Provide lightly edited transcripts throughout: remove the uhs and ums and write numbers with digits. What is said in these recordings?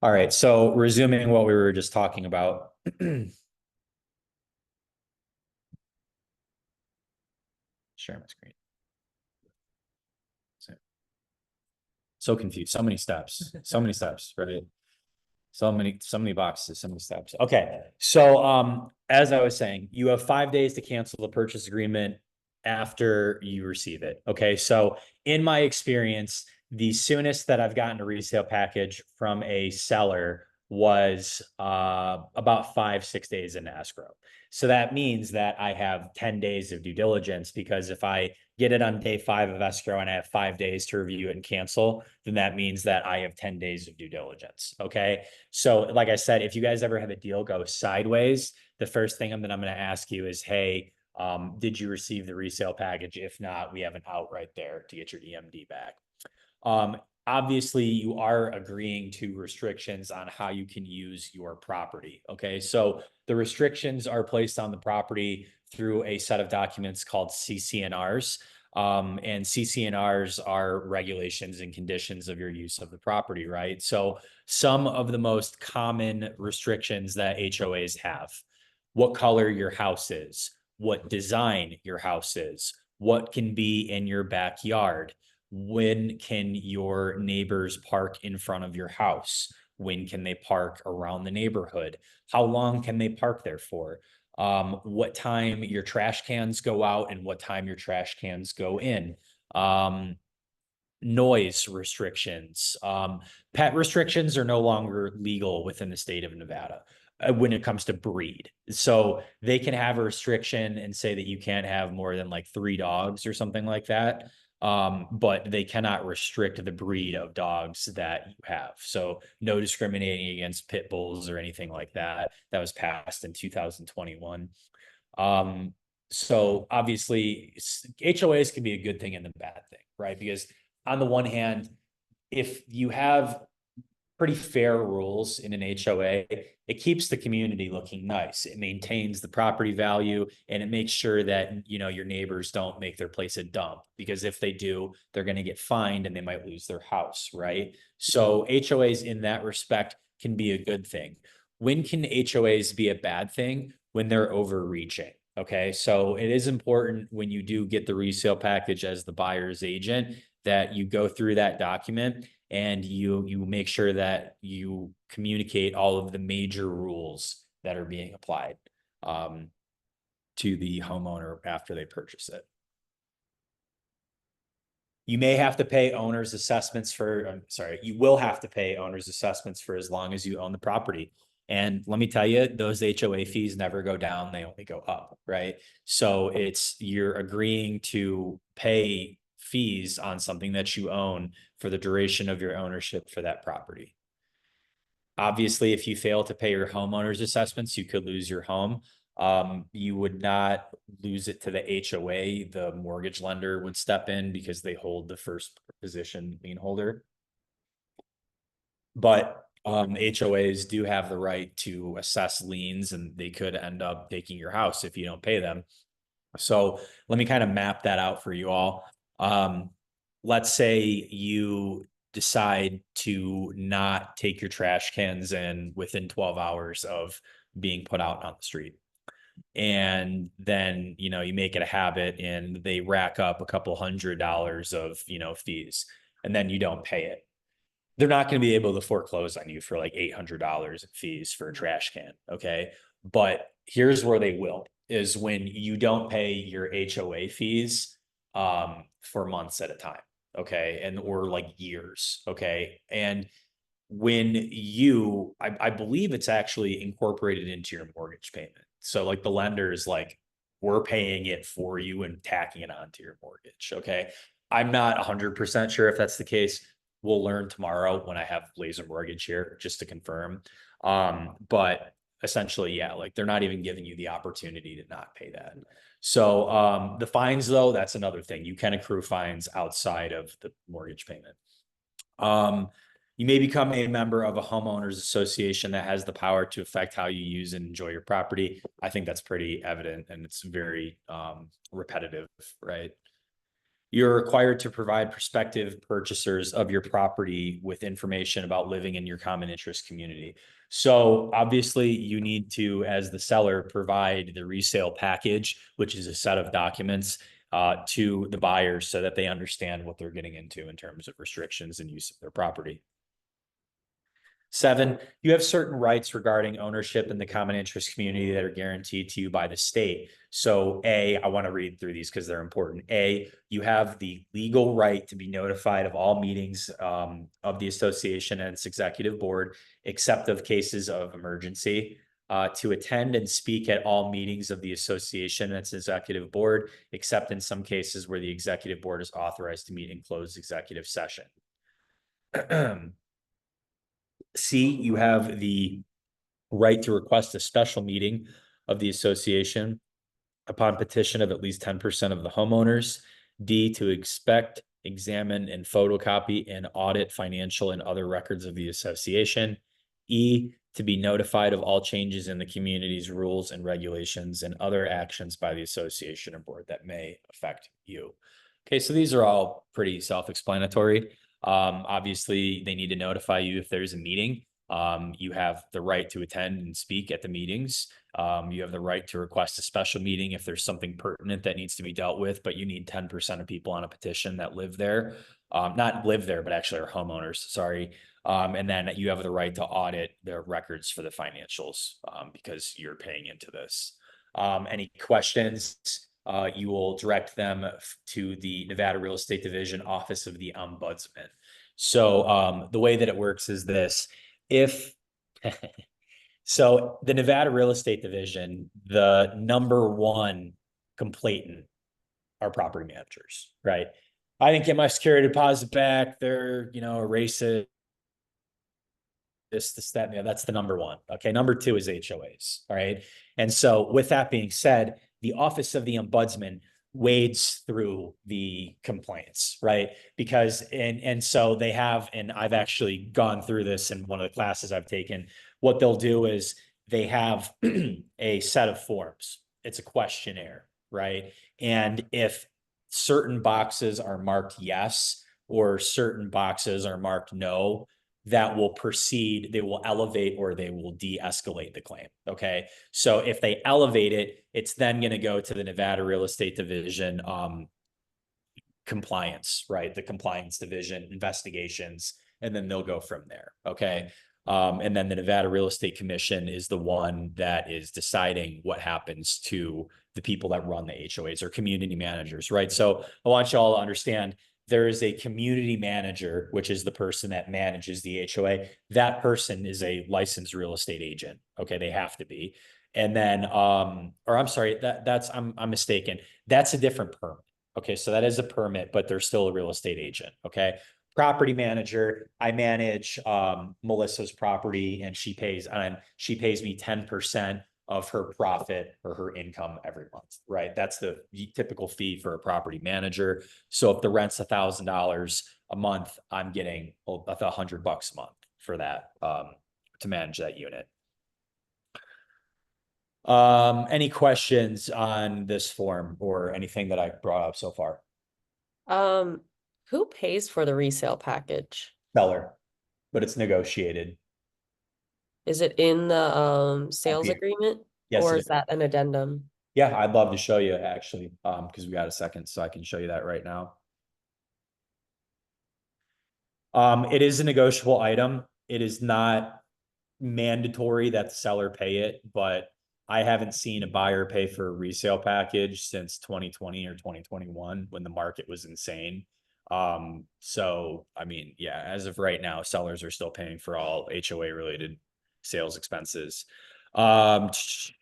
All right. So resuming what we were just talking about. Share my screen. So confused. So many steps. So many steps, right? So many boxes, so many steps. Okay. So as I was saying, you have 5 days to cancel the purchase agreement after you receive it. Okay. So in my experience, the soonest that I've gotten a resale package from a seller was about 5, 6 days in escrow. So that means that I have 10 days of due diligence, because if I get it on day 5 of escrow and I have 5 days to review it and cancel, then that means that I have 10 days of due diligence. Okay. So like I said, if you guys ever have a deal go sideways, the first thing that I'm going to ask you is, hey, did you receive the resale package? If not, we have an out right there to get your EMD back. Obviously, you are agreeing to restrictions on how you can use your property. Okay. So the restrictions are placed on the property through a set of documents called CCNRs. And CCNRs are regulations and conditions of your use of the property, right? So some of the most common restrictions that HOAs have: what color your house is, what design your house is, what can be in your backyard, when can your neighbors park in front of your house, when can they park around the neighborhood, how long can they park there for, what time your trash cans go out and what time your trash cans go in, noise restrictions. Pet restrictions are no longer legal within the state of Nevada when it comes to breed. So they can have a restriction and say that you can't have more than like 3 dogs or something like that. But they cannot restrict the breed of dogs that you have. So no discriminating against pit bulls or anything like that. That was passed in 2021. So obviously HOAs can be a good thing and a bad thing, right? Because on the one hand, if you have pretty fair rules in an HOA, it keeps the community looking nice. It maintains the property value, and it makes sure that, you know, your neighbors don't make their place a dump, because if they do, they're going to get fined and they might lose their house, right? So HOAs in that respect can be a good thing. When can HOAs be a bad thing? When they're overreaching. Okay. So it is important when you do get the resale package as the buyer's agent that you go through that document and you make sure that you communicate all of the major rules that are being applied to the homeowner after they purchase it. You may have to pay owner's assessments for, you will have to pay owner's assessments for as long as you own the property. And let me tell you, those HOA fees never go down, they only go up, right? So you're agreeing to pay fees on something that you own for the duration of your ownership for that property. Obviously, if you fail to pay your homeowner's assessments, you could lose your home. You would not lose it to the HOA. The mortgage lender would step in because they hold the first position lien holder. But HOAs do have the right to assess liens, and they could end up taking your house if you don't pay them. So let me kind of map that out for you all. Let's say you decide to not take your trash cans in within 12 hours of being put out on the street. And then, you know, you make it a habit and they rack up a couple $100 of, you know, fees, and then you don't pay it. They're not going to be able to foreclose on you for like $800 in fees for a trash can. Okay. But here's where they will, is when you don't pay your HOA fees for months at a time. Okay. And or like years. Okay. And when I believe it's actually incorporated into your mortgage payment. So like the lender is like, we're paying it for you and tacking it onto your mortgage. Okay. I'm not 100% sure if that's the case. We'll learn tomorrow when I have Laser Mortgage here just to confirm. But essentially, yeah, like they're not even giving you the opportunity to not pay that. So the fines, though, that's another thing. You can accrue fines outside of the mortgage payment. You may become a member of a homeowners association that has the power to affect how you use and enjoy your property. I think that's pretty evident, and it's very repetitive, right? You're required to provide prospective purchasers of your property with information about living in your common interest community. So obviously you need to, as the seller, provide the resale package, which is a set of documents to the buyers so that they understand what they're getting into in terms of restrictions and use of their property. 7, you have certain rights regarding ownership in the common interest community that are guaranteed to you by the state. So A, I want to read through these because they're important. A, you have the legal right to be notified of all meetings of the association and its executive board, except of cases of emergency. To attend and speak at all meetings of the association and its executive board, except in some cases where the executive board is authorized to meet in closed executive session. C, you have the right to request a special meeting of the association upon petition of at least 10% of the homeowners. D, to expect, examine, and photocopy and audit financial and other records of the association. E, to be notified of all changes in the community's rules and regulations and other actions by the association or board that may affect you. Okay, so these are all pretty self-explanatory. Obviously, they need to notify you if there's a meeting. You have the right to attend and speak at the meetings. You have the right to request a special meeting if there's something pertinent that needs to be dealt with, but you need 10% of people on a petition that live there. Not live there, but actually are homeowners, sorry. And then you have the right to audit their records for the financials because you're paying into this. Any questions? You will direct them to the Nevada Real Estate Division Office of the Ombudsman. So the way that it works is this. If so, the Nevada Real Estate Division, the number one complainant are property managers, right? I didn't get my security deposit back. They're, a racist, this, that, and that's the number one. Okay. Number two is HOAs. All right. And so with that being said, the Office of the Ombudsman wades through the complaints, right? Because, and so they have, and I've actually gone through this in one of the classes I've taken. What they'll do is they have a set of forms. It's a questionnaire, right? And if certain boxes are marked yes, or certain boxes are marked no, that will proceed, they will elevate or they will de-escalate the claim. Okay. So if they elevate it, it's then going to go to the Nevada Real Estate Division compliance, right? The compliance division investigations, and then they'll go from there. Okay. And then the Nevada Real Estate Commission is the one that is deciding what happens to the people that run the HOAs or community managers, right? So I want you all to understand there is a community manager, which is the person that manages the HOA. That person is a licensed real estate agent. Okay. They have to be. And then, or I'm sorry, I'm mistaken. That's a different permit. Okay. So that is a permit, but they're still a real estate agent. Okay. Property manager, I manage Melissa's property and she pays me 10% of her profit or her income every month, right? That's the typical fee for a property manager. So if the rent's $1,000 a month, I'm getting $100 a month for that to manage that unit. Any questions on this form or anything that I brought up so far? Who pays for the resale package? Seller, but it's negotiated. Is it in the sales Yeah. agreement? Yes, Or it is is. that an addendum? Yeah, I'd love to show you actually, because we got a second, so I can show you that right now. It is a negotiable item. It is not mandatory that the seller pay it, but I haven't seen a buyer pay for a resale package since 2020 or 2021 when the market was insane. So I mean, yeah, as of right now, sellers are still paying for all HOA related sales expenses. Purchase.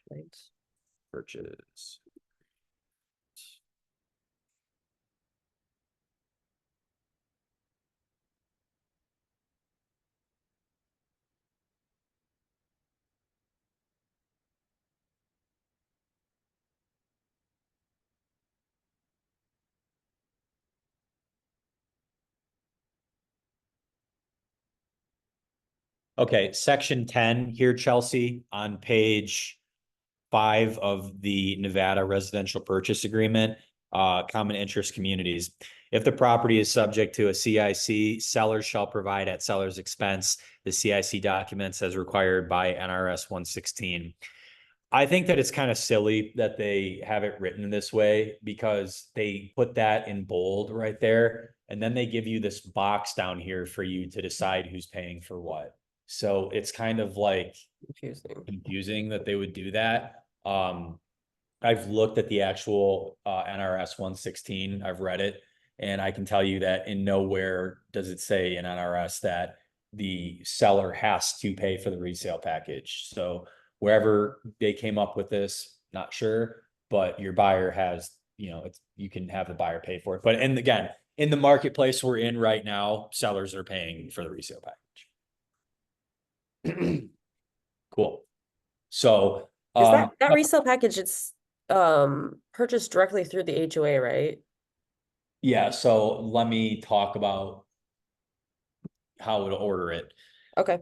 Okay, section 10 here, Chelsea, on page 5 of the Nevada Residential Purchase Agreement, common interest communities. If the property is subject to a CIC, seller shall provide at seller's expense the CIC documents as required by NRS 116. I think that it's kind of silly that they have it written this way because they put that in bold right there. And then they give you this box down here for you to decide who's paying for what. So it's kind of like confusing that they would do that. I've looked at the actual NRS 116. I've read it, and I can tell you that in nowhere does it say in NRS that the seller has to pay for the resale package. So wherever they came up with this, not sure, but your buyer has, you can have the buyer pay for it. But and again, in the marketplace we're in right now, sellers are paying for the resale package. Cool. So Is that resale package, it's purchased directly through the HOA, right? yeah, so let me talk about how to order it. Okay.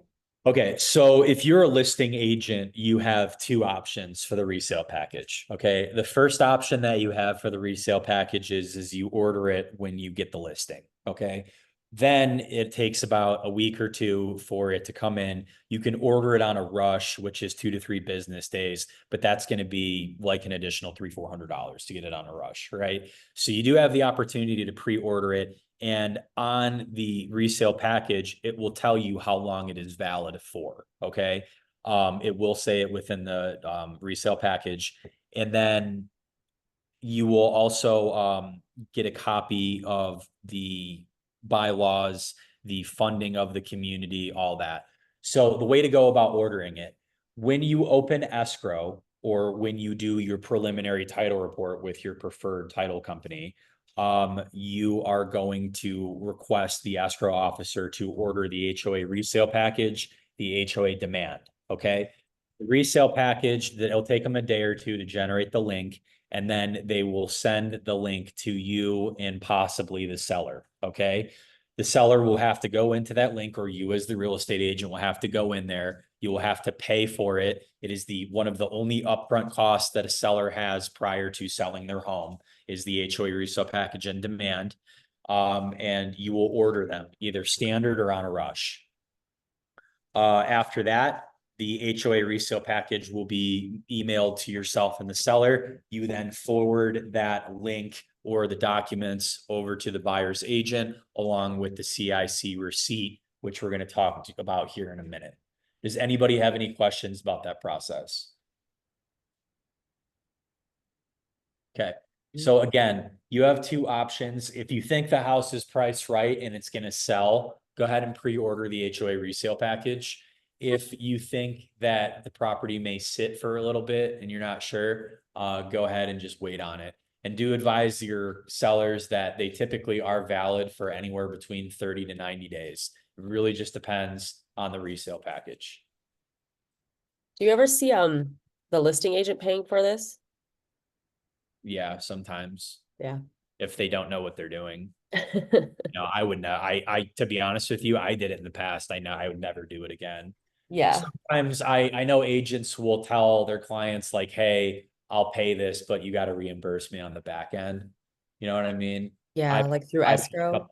Okay, so if you're a listing agent, you have two options for the resale package. Okay, the first option that you have for the resale package is you order it when you get the listing. Okay, then it takes about a week or two for it to come in. You can order it on a rush, which is 2 to 3 business days, but that's going to be like an additional $300-400 to get it on a rush, right? So you do have the opportunity to pre-order it. And on the resale package, it will tell you how long it is valid for. Okay. It will say it within the resale package. And then you will also get a copy of the bylaws, the funding of the community, all that. So the way to go about ordering it, when you open escrow or when you do your preliminary title report with your preferred title company, you are going to request the escrow officer to order the HOA resale package, the HOA demand. Okay. The resale package, that it'll take them a day or two to generate the link, and then they will send the link to you and possibly the seller. Okay. The seller will have to go into that link, or you as the real estate agent will have to go in there. You will have to pay for it. It is one of the only upfront costs that a seller has prior to selling their home is the HOA resale package and demand. And you will order them either standard or on a rush. After that, the HOA resale package will be emailed to yourself and the seller. You then forward that link or the documents over to the buyer's agent along with the CIC receipt, which we're going to talk about here in a minute. Does anybody have any questions about that process? Okay. So again, you have two options. If you think the house is priced right and it's going to sell, go ahead and pre-order the HOA resale package. If you think that the property may sit for a little bit and you're not sure, go ahead and just wait on it. And do advise your sellers that they typically are valid for anywhere between 30 to 90 days. It really just depends on the resale package. Do you ever see the listing agent paying for this? Yeah, sometimes. Yeah. If they don't know what they're doing. No, I would not. To be honest with you, I did it in the past. I know I would never do it again. Yeah. Sometimes I know agents will tell their clients like, hey, I'll pay this, but you got to reimburse me on the back end. You know what I mean? Yeah, like through escrow.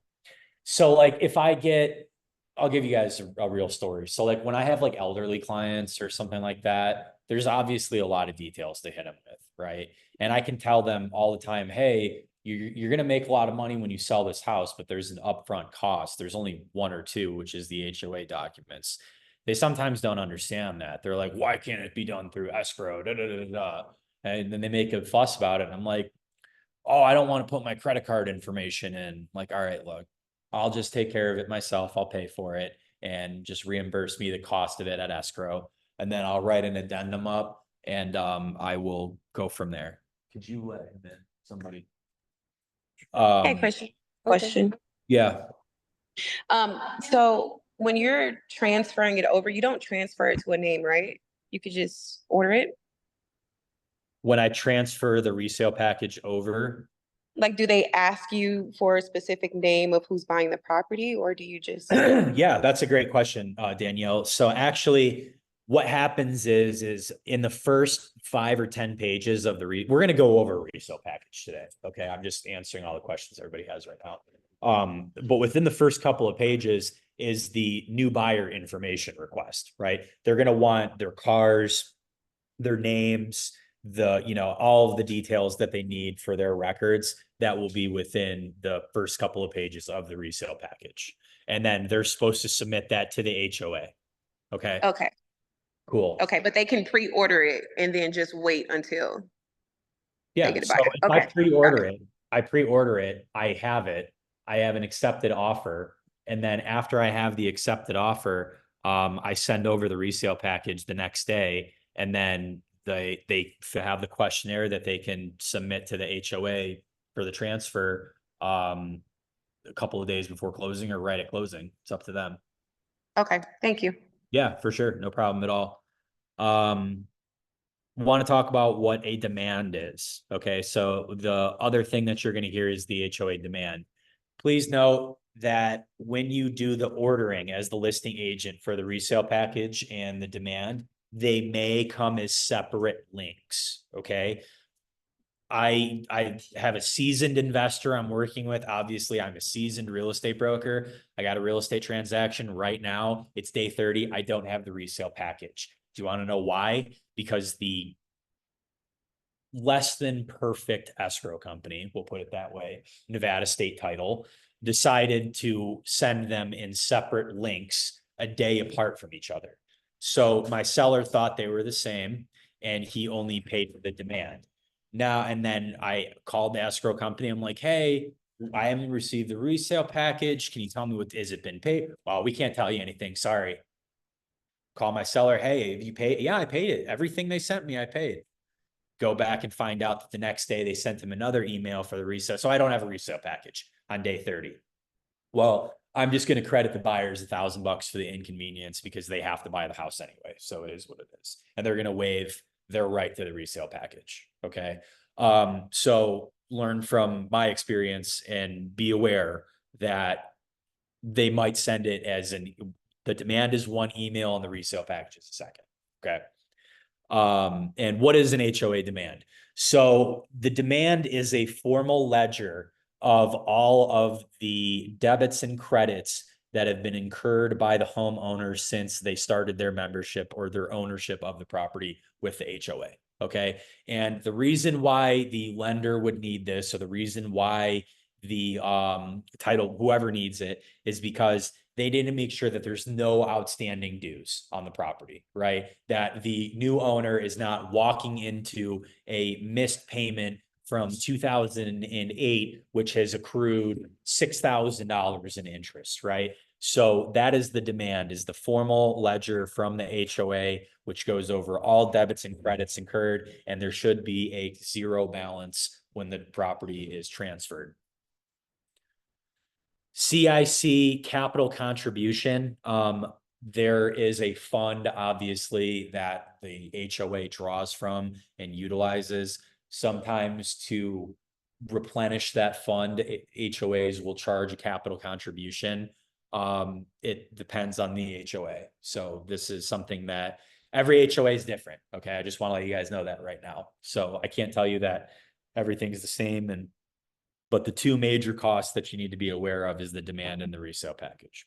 So like I'll give you guys a real story. So like when I have like elderly clients or something like that, there's obviously a lot of details to hit them with, right? And I can tell them all the time, hey, you're going to make a lot of money when you sell this house, but there's an upfront cost. There's only one or two, which is the HOA documents. They sometimes don't understand that. They're like, why can't it be done through escrow? Da, da, da, da. And then they make a fuss about it. And I'm like, oh, I don't want to put my credit card information in. Like, all right, look, I'll just take care of it myself. I'll pay for it and just reimburse me the cost of it at escrow. And then I'll write an addendum up and I will go from there. Could you let him in? Somebody. Okay, question. Yeah. So when you're transferring it over, you don't transfer it to a name, right? You could just order it. When I transfer the resale package over, Like, do they ask you for a specific name of who's buying the property, or do you just? yeah, that's a great question, Danielle. So actually, what happens is in the first 5 or 10 pages of we're going to go over a resale package today. Okay. I'm just answering all the questions everybody has right now. But within the first couple of pages is the new buyer information request, right? They're going to want their cars, their names, all of the details that they need for their records that will be within the first couple of pages of the resale package. And then they're supposed to submit that to the HOA. Okay. Okay, Cool. okay, but they can pre-order it and then just wait until they Yeah. get a So buyer. if I Okay, pre-order got it. it, I have it, I have an accepted offer. And then after I have the accepted offer, I send over the resale package the next day. And then they have the questionnaire that they can submit to the HOA for the transfer, a couple of days before closing or right at closing. It's up to them. Okay, thank you. Yeah, for sure. No problem at all. Want to talk about what a demand is. Okay. So the other thing that you're going to hear is the HOA demand. Please note that when you do the ordering as the listing agent for the resale package and the demand, they may come as separate links. Okay. I have a seasoned investor I'm working with. Obviously, I'm a seasoned real estate broker. I got a real estate transaction right now. It's day 30. I don't have the resale package. Do you want to know why? Because the less than perfect escrow company, we'll put it that way, Nevada state title, decided to send them in separate links a day apart from each other. So my seller thought they were the same and he only paid for the demand. Now, and then I called the escrow company. I'm like, hey, I haven't received the resale package. Can you tell me is it been paid? Well, we can't tell you anything. Sorry. Call my seller. Hey, have you paid? Yeah, I paid it. Everything they sent me, I paid. Go back and find out that the next day they sent him another email for the resale. So I don't have a resale package on day 30. Well, I'm just going to credit the buyers $1,000 for the inconvenience because they have to buy the house anyway. So it is what it is. And they're going to waive their right to the resale package. Okay. So learn from my experience and be aware that they might send it as the demand is one email and the resale package is a second. Okay. And what is an HOA demand? So the demand is a formal ledger of all of the debits and credits that have been incurred by the homeowner since they started their membership or their ownership of the property with the HOA. Okay. And the reason why the lender would need this, or the reason why the title, whoever needs it, is because they need to make sure that there's no outstanding dues on the property, right? That the new owner is not walking into a missed payment from 2008, which has accrued $6,000 in interest, right? So that is the demand, is the formal ledger from the HOA, which goes over all debits and credits incurred, and there should be a zero balance when the property is transferred. CIC capital contribution. There is a fund, obviously, that the HOA draws from and utilizes. Sometimes to replenish that fund, HOAs will charge a capital contribution. It depends on the HOA. So this is something that every HOA is different. Okay. I just want to let you guys know that right now. So I can't tell you that everything's the same, but the two major costs that you need to be aware of is the demand and the resale package.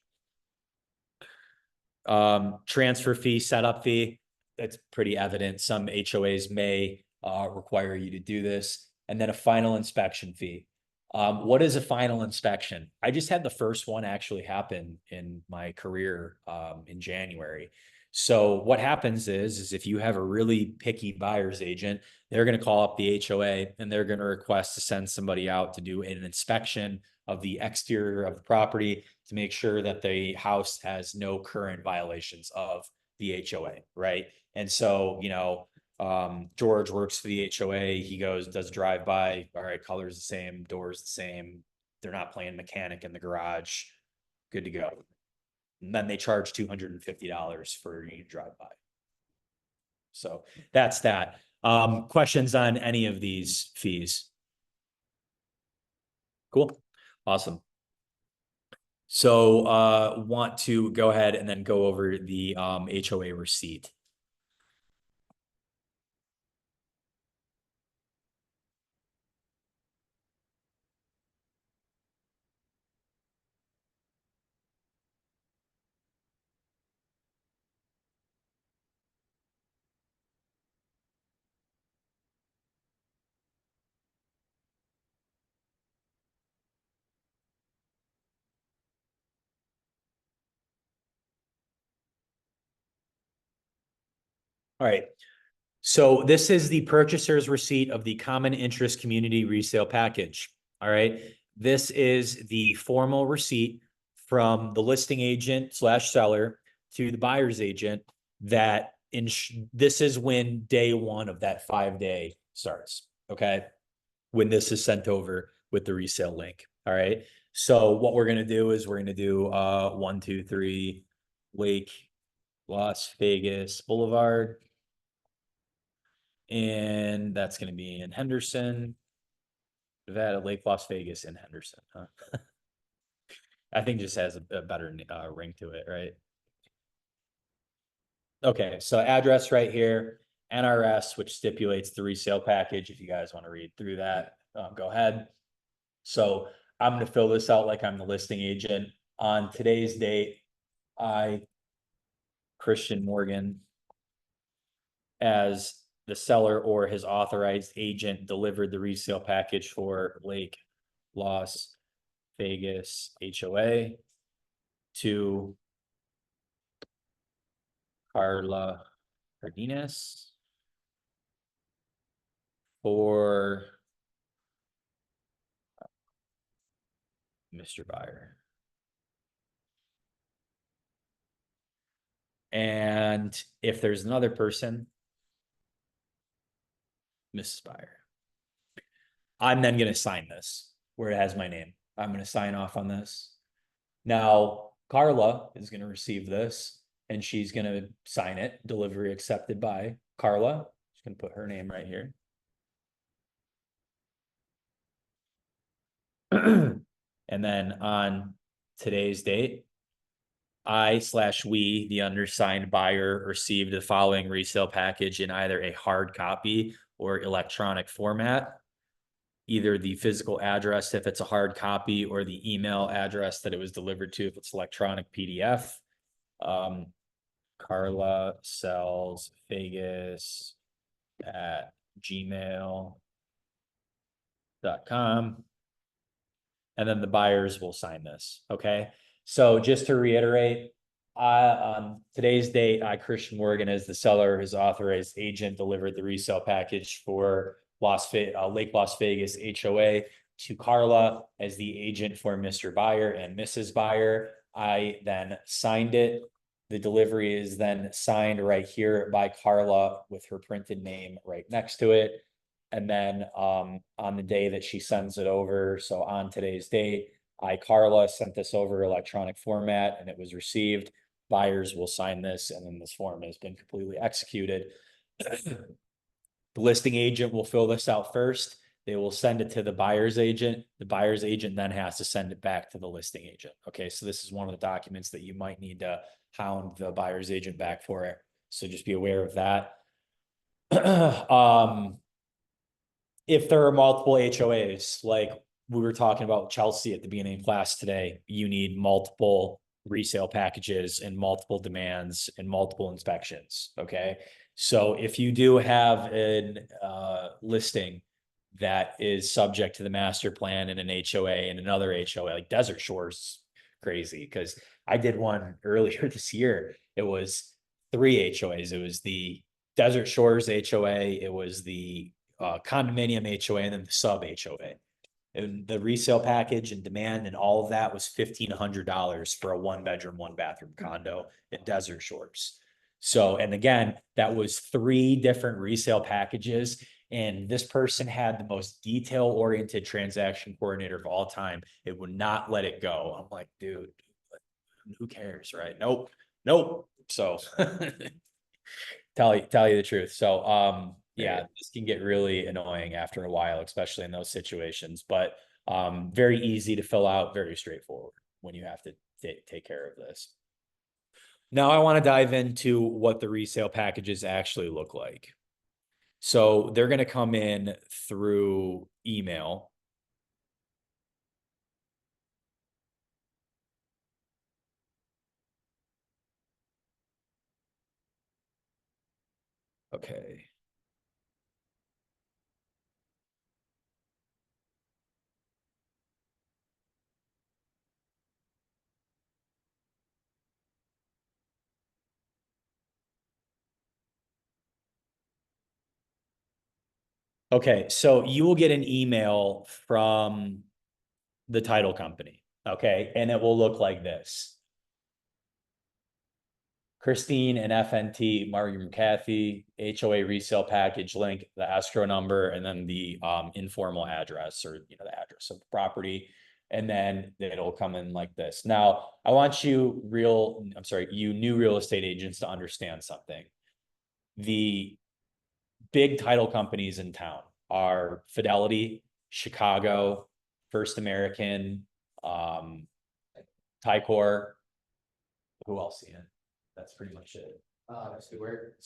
Transfer fee, setup fee, that's pretty evident. Some HOAs may require you to do this. And then a final inspection fee. What is a final inspection? I just had the first one actually happen in my career in January. So what happens is if you have a really picky buyer's agent, they're going to call up the HOA and they're going to request to send somebody out to do an inspection of the exterior of the property to make sure that the house has no current violations of the HOA, right? And so, George works for the HOA. He goes, does drive by. All right, color's the same, door's the same. They're not playing mechanic in the garage. Good to go. And then they charge $250 for you to drive by. So that's that. Questions on any of these fees? Cool. Awesome. So want to go ahead and then go over the HOA receipt. All right. So this is the purchaser's receipt of the common interest community resale package. All right. This is the formal receipt from the listing agent slash seller to the buyer's agent that this is when day one of that 5-day starts. Okay. When this is sent over with the resale link. All right. So what we're going to do is we're going to do 123 Lake Las Vegas Boulevard. And that's going to be in Henderson, Nevada, Lake Las Vegas, and Henderson. Huh? I think just has a better ring to it, right? Okay, so address right here, NRS, which stipulates the resale package. If you guys want to read through that, go ahead. So I'm going to fill this out like I'm the listing agent. On today's date, I, Christian Morgan, as the seller or his authorized agent, delivered the resale package for Lake Las Vegas HOA to Carla Cardenas for Mr. Buyer. And if there's another person, Mrs. Buyer. I'm then going to sign this where it has my name. I'm going to sign off on this. Now, Carla is going to receive this and she's going to sign it. Delivery accepted by Carla. She's going to put her name right here. And then on today's date, I/we, the undersigned buyer, received the following resale package in either a hard copy or electronic format. Either the physical address if it's a hard copy or the email address that it was delivered to if it's electronic PDF. Carla sells Vegas at gmail.com. And then the buyers will sign this. Okay. So just to reiterate, on today's date, Christian Morgan, as the seller, his authorized agent, delivered the resale package for Lake Las Vegas HOA to Carla as the agent for Mr. Buyer and Mrs. Buyer. I then signed it. The delivery is then signed right here by Carla with her printed name right next to it. And then on the day that she sends it over, so on today's date, Carla, sent this over electronic format and it was received. Buyers will sign this and then this form has been completely executed. The listing agent will fill this out first. They will send it to the buyer's agent. The buyer's agent then has to send it back to the listing agent. Okay, so this is one of the documents that you might need to hound the buyer's agent back for it. So just be aware of that. If there are multiple HOAs, like we were talking about Chelsea at the beginning of class today, you need multiple resale packages and multiple demands and multiple inspections. Okay. So if you do have an listing that is subject to the master plan and an HOA and another HOA, like Desert Shores, crazy because I did one earlier this year. It was 3 HOAs. It was the Desert Shores HOA. It was the condominium HOA and then the sub HOA. And the resale package and demand and all of that was $1,500 for a 1-bedroom, 1-bathroom condo in Desert Shores. So, and again, that was 3 different resale packages. And this person had the most detail-oriented transaction coordinator of all time. It would not let it go. I'm like, dude, who cares, right? Nope. So tell you the truth. So, yeah, this can get really annoying after a while, especially in those situations, but very easy to fill out, very straightforward when you have to take care of this. Now I want to dive into what the resale packages actually look like. So they're going to come in through email. Okay. Okay, so you will get an email from the title company, okay? And it will look like this. Christine and FNT, Margaret McCarthy, HOA resale package link, the escrow number, and then the informal address, or the address of the property. And then it'll come in like this. Now, I want you new real estate agents to understand something. The big title companies in town are Fidelity, Chicago, First American, Ticor. Who else, Ian? That's pretty much it. Stewart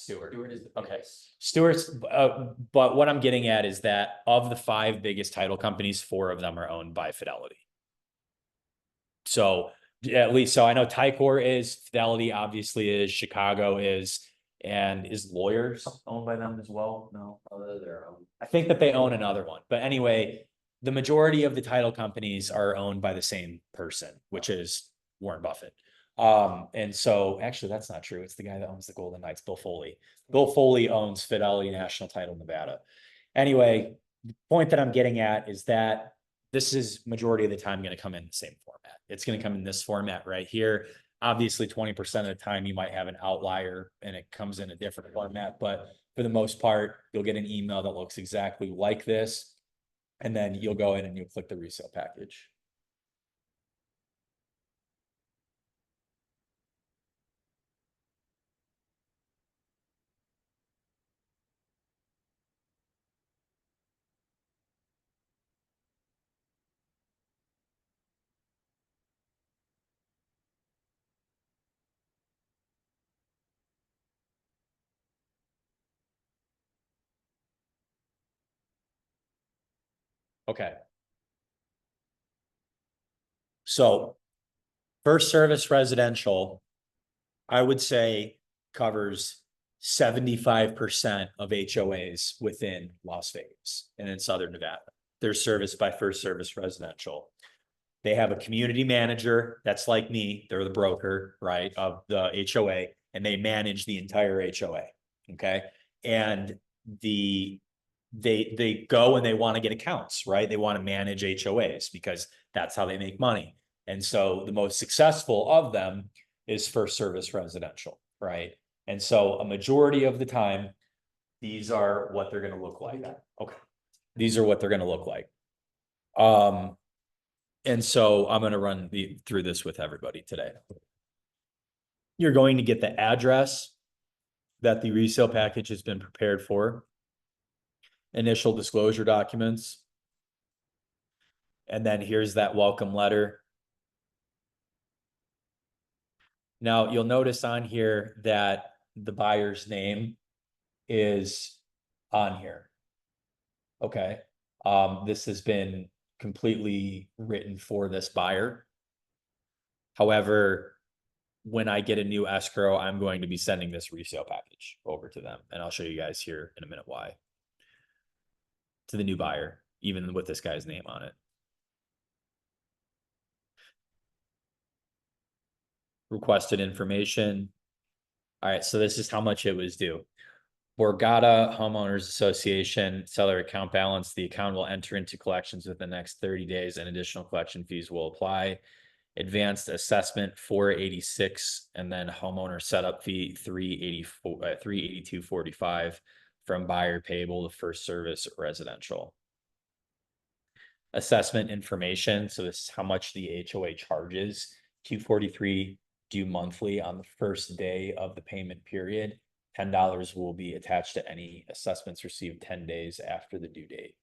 is okay. Stewart's, but what I'm getting at is that of the 5 biggest title companies, 4 of them are owned by Fidelity. So at least, so I know Ticor is, Fidelity obviously is, Chicago is, and is Lawyers owned by them as well? No, I think that they own another one, but anyway, the majority of the title companies are owned by the same person, which is Warren Buffett. And so actually that's not true. It's the guy that owns the Golden Knights, Bill Foley. Bill Foley owns Fidelity National Title Nevada. Anyway, the point that I'm getting at is that this is majority of the time going to come in the same format. It's going to come in this format right here. Obviously, 20% of the time you might have an outlier and it comes in a different format, but for the most part, you'll get an email that looks exactly like this. And then you'll go in and you'll click the resale package. Okay. So first service residential, I would say covers 75% of HOAs within Las Vegas and in Southern Nevada. They're serviced by first service residential. They have a community manager that's like me. They're the broker, right, of the HOA, and they manage the entire HOA. Okay. And they go and they want to get accounts, right? They want to manage HOAs because that's how they make money. And so the most successful of them is first service residential, right? And so a majority of the time, these are what they're going to look like. Okay. These are what they're going to look like. And so I'm going to run through this with everybody today. You're going to get the address that the resale package has been prepared for, initial disclosure documents, and then here's that welcome letter. Now you'll notice on here that the buyer's name is on here. Okay. This has been completely written for this buyer. However, when I get a new escrow, I'm going to be sending this resale package over to them. And I'll show you guys here in a minute why. To the new buyer, even with this guy's name on it. Requested information. All right, so this is how much it was due. Borgata Homeowners Association seller account balance. The account will enter into collections within the next 30 days and additional collection fees will apply. Advanced assessment 486 and then homeowner setup fee 384 382.45 from buyer payable to first service residential. Assessment information. So this is how much the HOA charges. 243 due monthly on the first day of the payment period. $10 will be attached to any assessments received 10 days after the due date.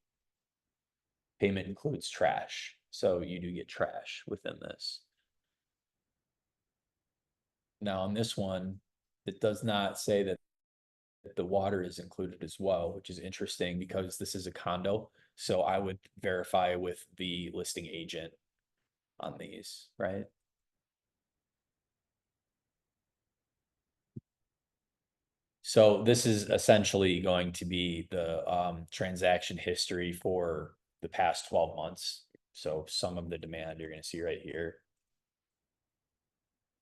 Payment includes trash. So you do get trash within this. Now on this one, it does not say that the water is included as well, which is interesting because this is a condo. So I would verify with the listing agent on these, right? So this is essentially going to be the transaction history for the past 12 months. So some of the demand you're going to see right here.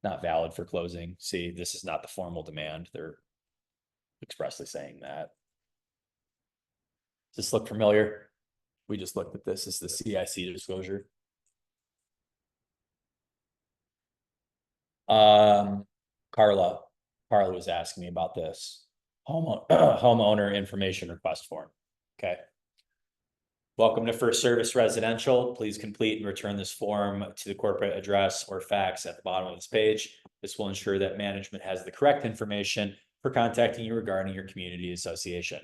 Not valid for closing. See, this is not the formal demand. They're expressly saying that. Does this look familiar? We just looked at this. This is the CIC disclosure. Um, Carla was asking me about this homeowner information request form. Okay. Welcome to First Service Residential. Please complete and return this form to the corporate address or fax at the bottom of this page. This will ensure that management has the correct information for contacting you regarding your community association.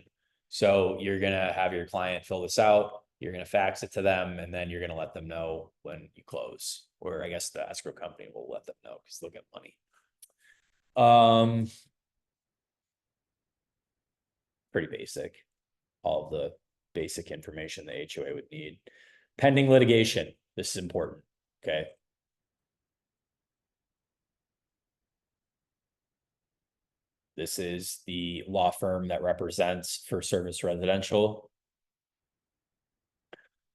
So you're gonna have your client fill this out, you're gonna fax it to them, and then you're gonna let them know when you close. Or I guess the escrow company will let them know because they'll get money. Pretty basic. All the basic information the HOA would need. Pending litigation, this is important, okay? This is the law firm that represents First Service Residential.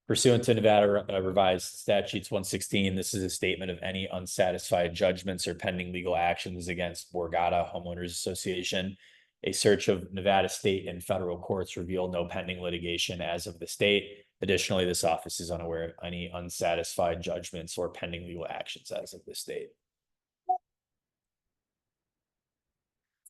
Pursuant to Nevada revised statutes 116, this is a statement of any unsatisfied judgments or pending legal actions against Borgata Homeowners Association. A search of Nevada state and federal courts reveal no pending litigation as of the state. Additionally, this office is unaware of any unsatisfied judgments or pending legal actions as of the state.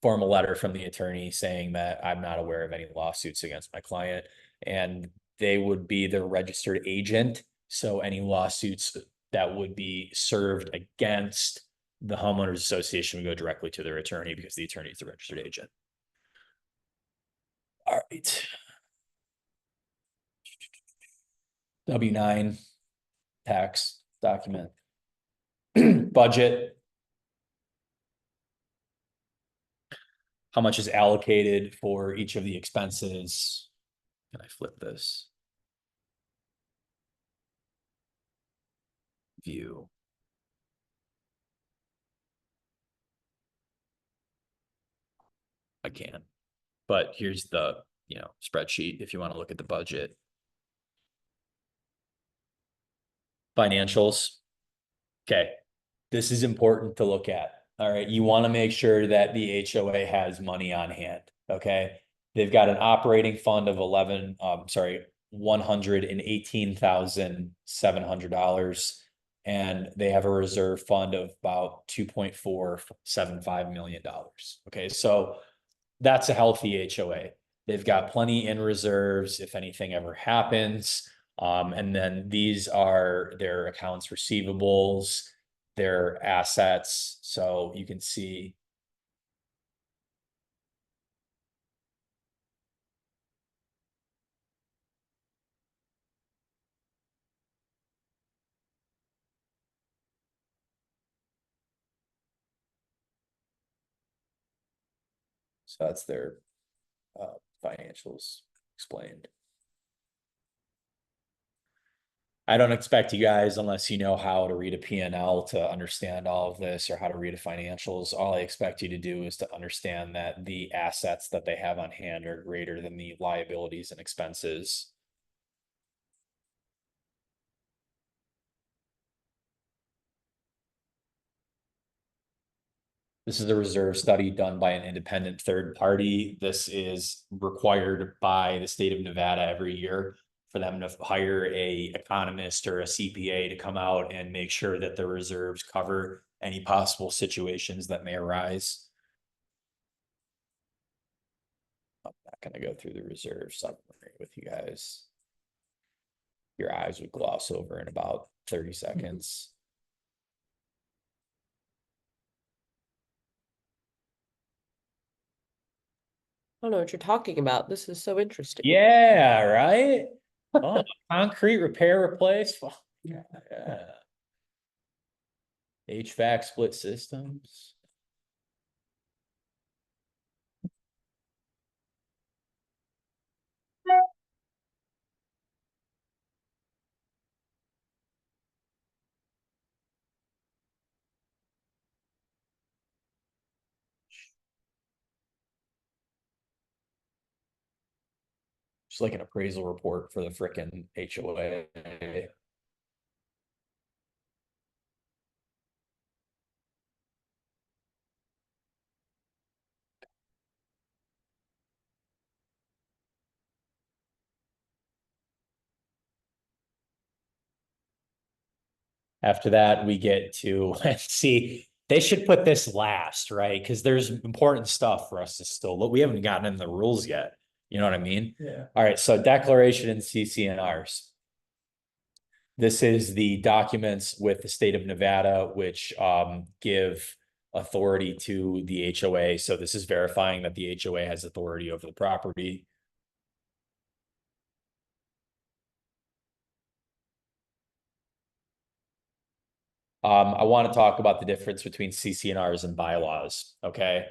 Formal letter from the attorney saying that I'm not aware of any lawsuits against my client, and they would be the registered agent. So any lawsuits that would be served against the homeowners association would go directly to their attorney because the attorney is the registered agent. All right. W-9 tax document. Budget. How much is allocated for each of the expenses? Can I flip this? View. I can, but here's the, spreadsheet if you want to look at the budget. Financials. Okay, this is important to look at. All right, you want to make sure that the HOA has money on hand. Okay, they've got an operating fund of $118,700, and they have a reserve fund of about $2.475 million. Okay, so that's a healthy HOA. They've got plenty in reserves if anything ever happens. And then these are their accounts receivables, their assets. So you can see. So that's their financials explained. I don't expect you guys, unless you know how to read a P&L, to understand all of this or how to read a financials. All I expect you to do is to understand that the assets that they have on hand are greater than the liabilities and expenses. This is a reserve study done by an independent third party. This is required by the state of Nevada every year for them to hire a economist or a CPA to come out and make sure that the reserves cover any possible situations that may arise. I'm not going to go through the reserve summary with you guys. Your eyes would gloss over in about 30 seconds. I don't know what you're talking about. This is so interesting. Yeah, right? Oh, concrete repair, replace. Yeah. HVAC split systems. Just like an appraisal report for the frickin' HOA. After that, we get to see, they should put this last, right? Because there's important stuff for us to still look. We haven't gotten in the rules yet. You know what I mean? Yeah. All right, so declaration and CCNRs. This is the documents with the state of Nevada, which give authority to the HOA. So this is verifying that the HOA has authority over the property. I want to talk about the difference between CCNRs and bylaws, okay?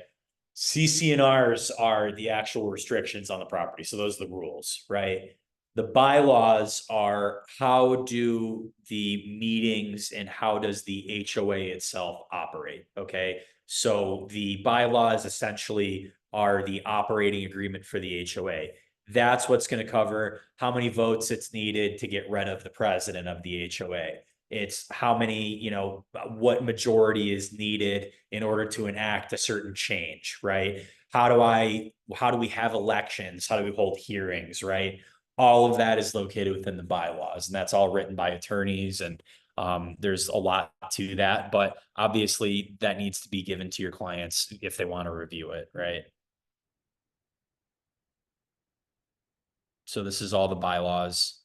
CCNRs are the actual restrictions on the property, so those are the rules, right? The bylaws are how do the meetings and how does the HOA itself operate, okay? So the bylaws essentially are the operating agreement for the HOA. That's what's going to cover how many votes it's needed to get rid of the president of the HOA. It's how many, you know, what majority is needed in order to enact a certain change, right? How do we have elections? How do we hold hearings, right? All of that is located within the bylaws, and that's all written by attorneys. And there's a lot to that, but obviously that needs to be given to your clients if they want to review it, right? So this is all the bylaws.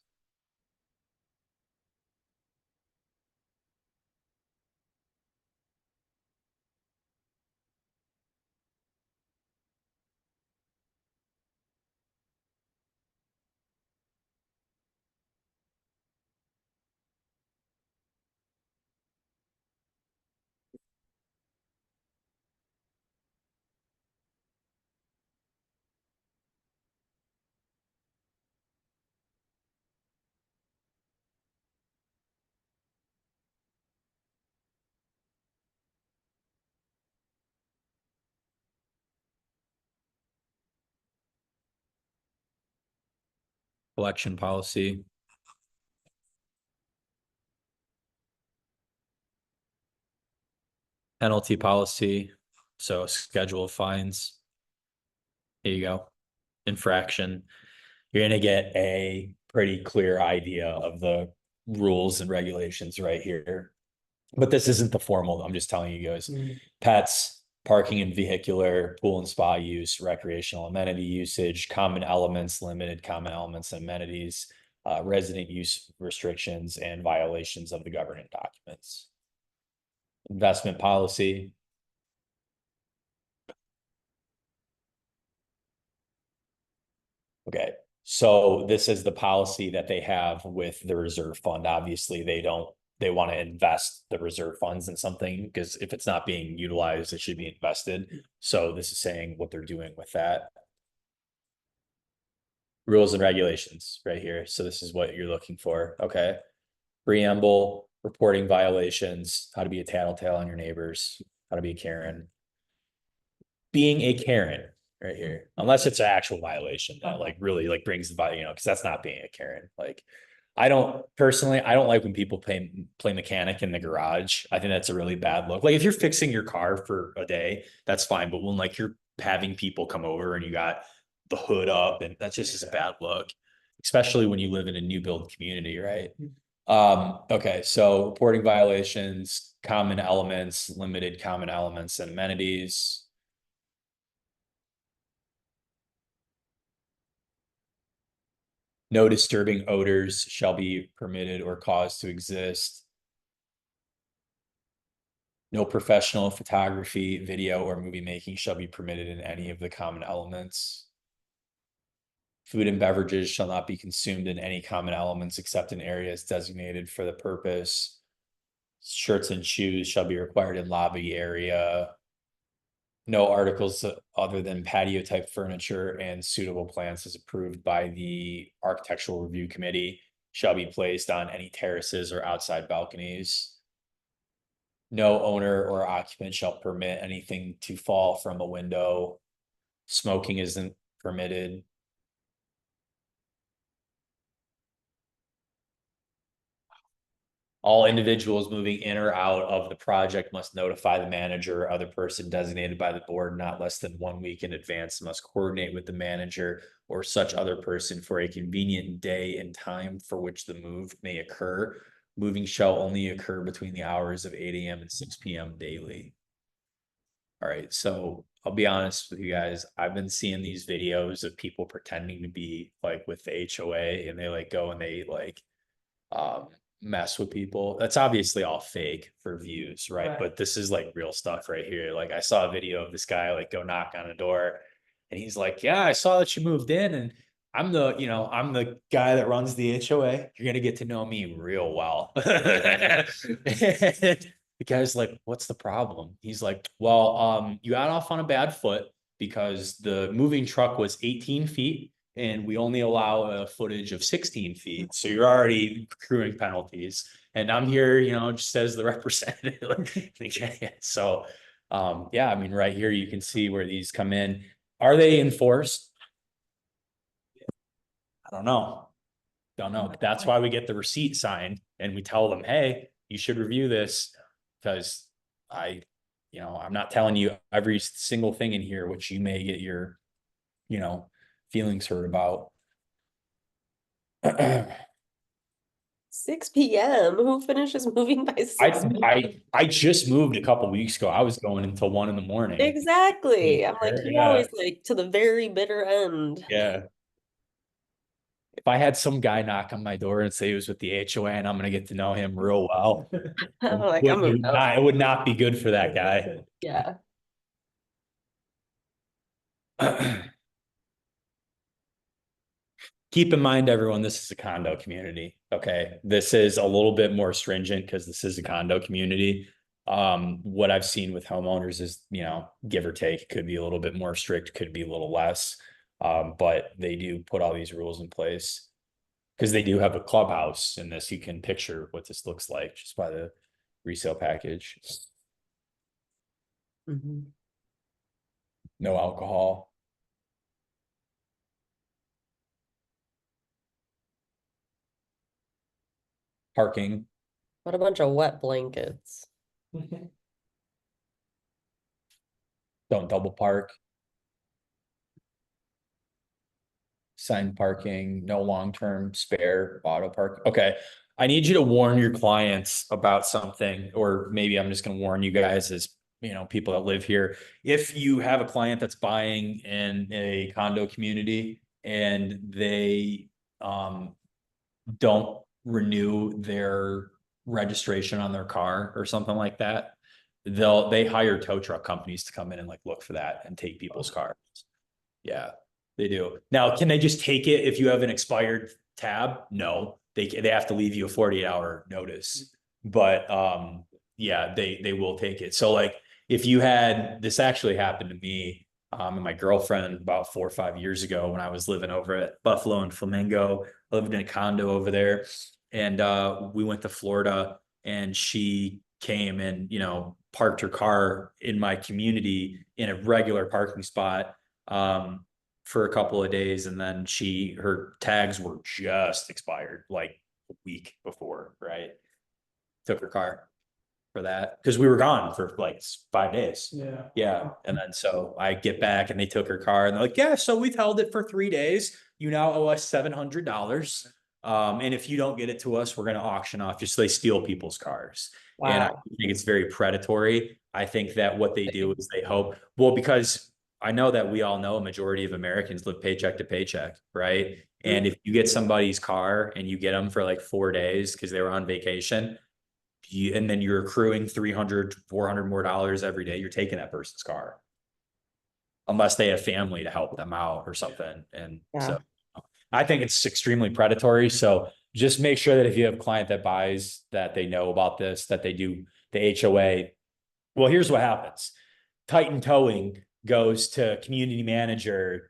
Collection policy. Penalty policy. So schedule of fines. Here you go. Infraction. You're gonna get a pretty clear idea of the rules and regulations right here. But this isn't the formal, I'm just telling you guys. Pets, parking and vehicular, pool and spa use, recreational amenity usage, common elements, limited common elements and amenities, resident use restrictions, and violations of the governing documents. Investment policy. Okay, so this is the policy that they have with the reserve fund. Obviously, they want to invest the reserve funds in something because if it's not being utilized, it should be invested. So this is saying what they're doing with that. Rules and regulations right here. So this is what you're looking for. Okay. Preamble, reporting violations, how to be a tattletale on your neighbors, how to be a Karen. Being a Karen right here, unless it's an actual violation that like really like brings the value, you know, because that's not being a Karen. Like, I don't like when people play mechanic in the garage. I think that's a really bad look. Like if you're fixing your car for a day, that's fine. But when like you're having people come over and you got the hood up, and that's just a bad look, especially when you live in a new build community, right? Okay, so reporting violations, common elements, limited common elements and amenities. No disturbing odors shall be permitted or caused to exist. No professional photography, video, or movie making shall be permitted in any of the common elements. Food and beverages shall not be consumed in any common elements except in areas designated for the purpose. Shirts and shoes shall be required in lobby area. No articles other than patio type furniture and suitable plants as approved by the Architectural Review Committee shall be placed on any terraces or outside balconies. No owner or occupant shall permit anything to fall from a window. Smoking isn't permitted. All individuals moving in or out of the project must notify the manager or other person designated by the board not less than 1 week in advance, must coordinate with the manager or such other person for a convenient day and time for which the move may occur, Moving shall only occur between the hours of 8 AM and 6 PM daily. All right, so I'll be honest with you guys. I've been seeing these videos of people pretending to be like with the HOA, and they like go and they like mess with people. That's obviously all fake for views, right? But this is like real stuff right here. Like I saw a video of this guy like go knock on a door, and he's like, "Yeah, I saw that you moved in, and I'm the guy that runs the HOA. You're gonna get to know me real well." The guy's like, "What's the problem?" He's like, "Well, you got off on a bad foot because the moving truck was 18 feet and we only allow a footage of 16 feet. So you're already accruing penalties. And I'm here, just as the representative." So, yeah, I mean, right here, you can see where these come in. Are they enforced? I don't know. Don't know. But that's why we get the receipt signed and we tell them, hey, you should review this because I'm not telling you every single thing in here, which you may get your, feelings hurt about. 6 PM. Who finishes moving by 6? I just moved a couple weeks ago. I was going until 1 in the morning. Exactly. I'm like, you're Yeah. always like to the very bitter end. Yeah. If I had some guy knock on my door and say he was with the HOA and I'm gonna get to know him real well, I'm like, it would not be good for that guy. yeah. Keep in mind, everyone, this is a condo community. Okay. This is a little bit more stringent because this is a condo community. What I've seen with homeowners is, give or take, could be a little bit more strict, could be a little less. But they do put all these rules in place because they do have a clubhouse in this. You can picture what this looks like just by the resale package. Mhm. No alcohol. Parking. What a bunch of wet blankets. Don't double park. Assigned parking, no long-term spare auto park. Okay. I need you to warn your clients about something, or maybe I'm just gonna warn you guys as, people that live here. If you have a client that's buying in a condo community and they don't renew their registration on their car or something like that, they hire tow truck companies to come in and like look for that and take people's cars. Yeah, they do. Now, can they just take it if you have an expired tab? No, they have to leave you a 48-hour notice. But yeah, they will take it. So like if you had, this actually happened to me and my girlfriend about 4 or 5 years ago when I was living over at Buffalo and Flamingo. I lived in a condo over there, and we went to Florida, and she came and parked her car in my community in a regular parking spot for a couple of days, and then her tags were just expired like a week before, right? Took her car for that because we were gone for like 5 days. Yeah. And then so I get back and they took her car and they're like, yeah, so we've held it for 3 days. You now owe us $700. And if you don't get it to us, we're going to auction off. Just they steal people's cars. And I Wow. think it's very predatory. I think that what they do is they hope, well, because I know that we all know a majority of Americans live paycheck to paycheck, right? And if you get somebody's car and you get them for like 4 days because they were on vacation, and then you're accruing 300, 400 more dollars every day, you're taking that person's car. Unless they have family to help them out or something. And so I think it's extremely predatory. So just make sure that if you have a client that buys, that they know about this, that they do the HOA. Well, here's what happens. Titan Towing goes to community manager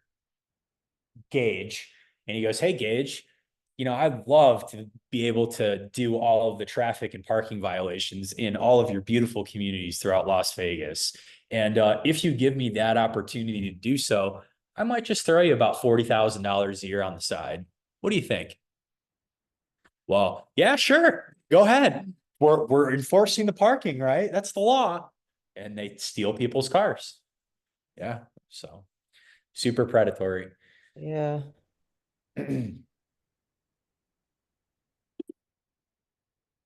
Gage, and he goes, hey, Gage, I'd love to be able to do all of the traffic and parking violations in all of your beautiful communities throughout Las Vegas. And if you give me that opportunity to do so, I might just throw you about $40,000 a year on the side. What do you think? Well, yeah, sure. Go ahead. We're enforcing the parking, right? That's the law. And they steal people's cars. Yeah. So super predatory.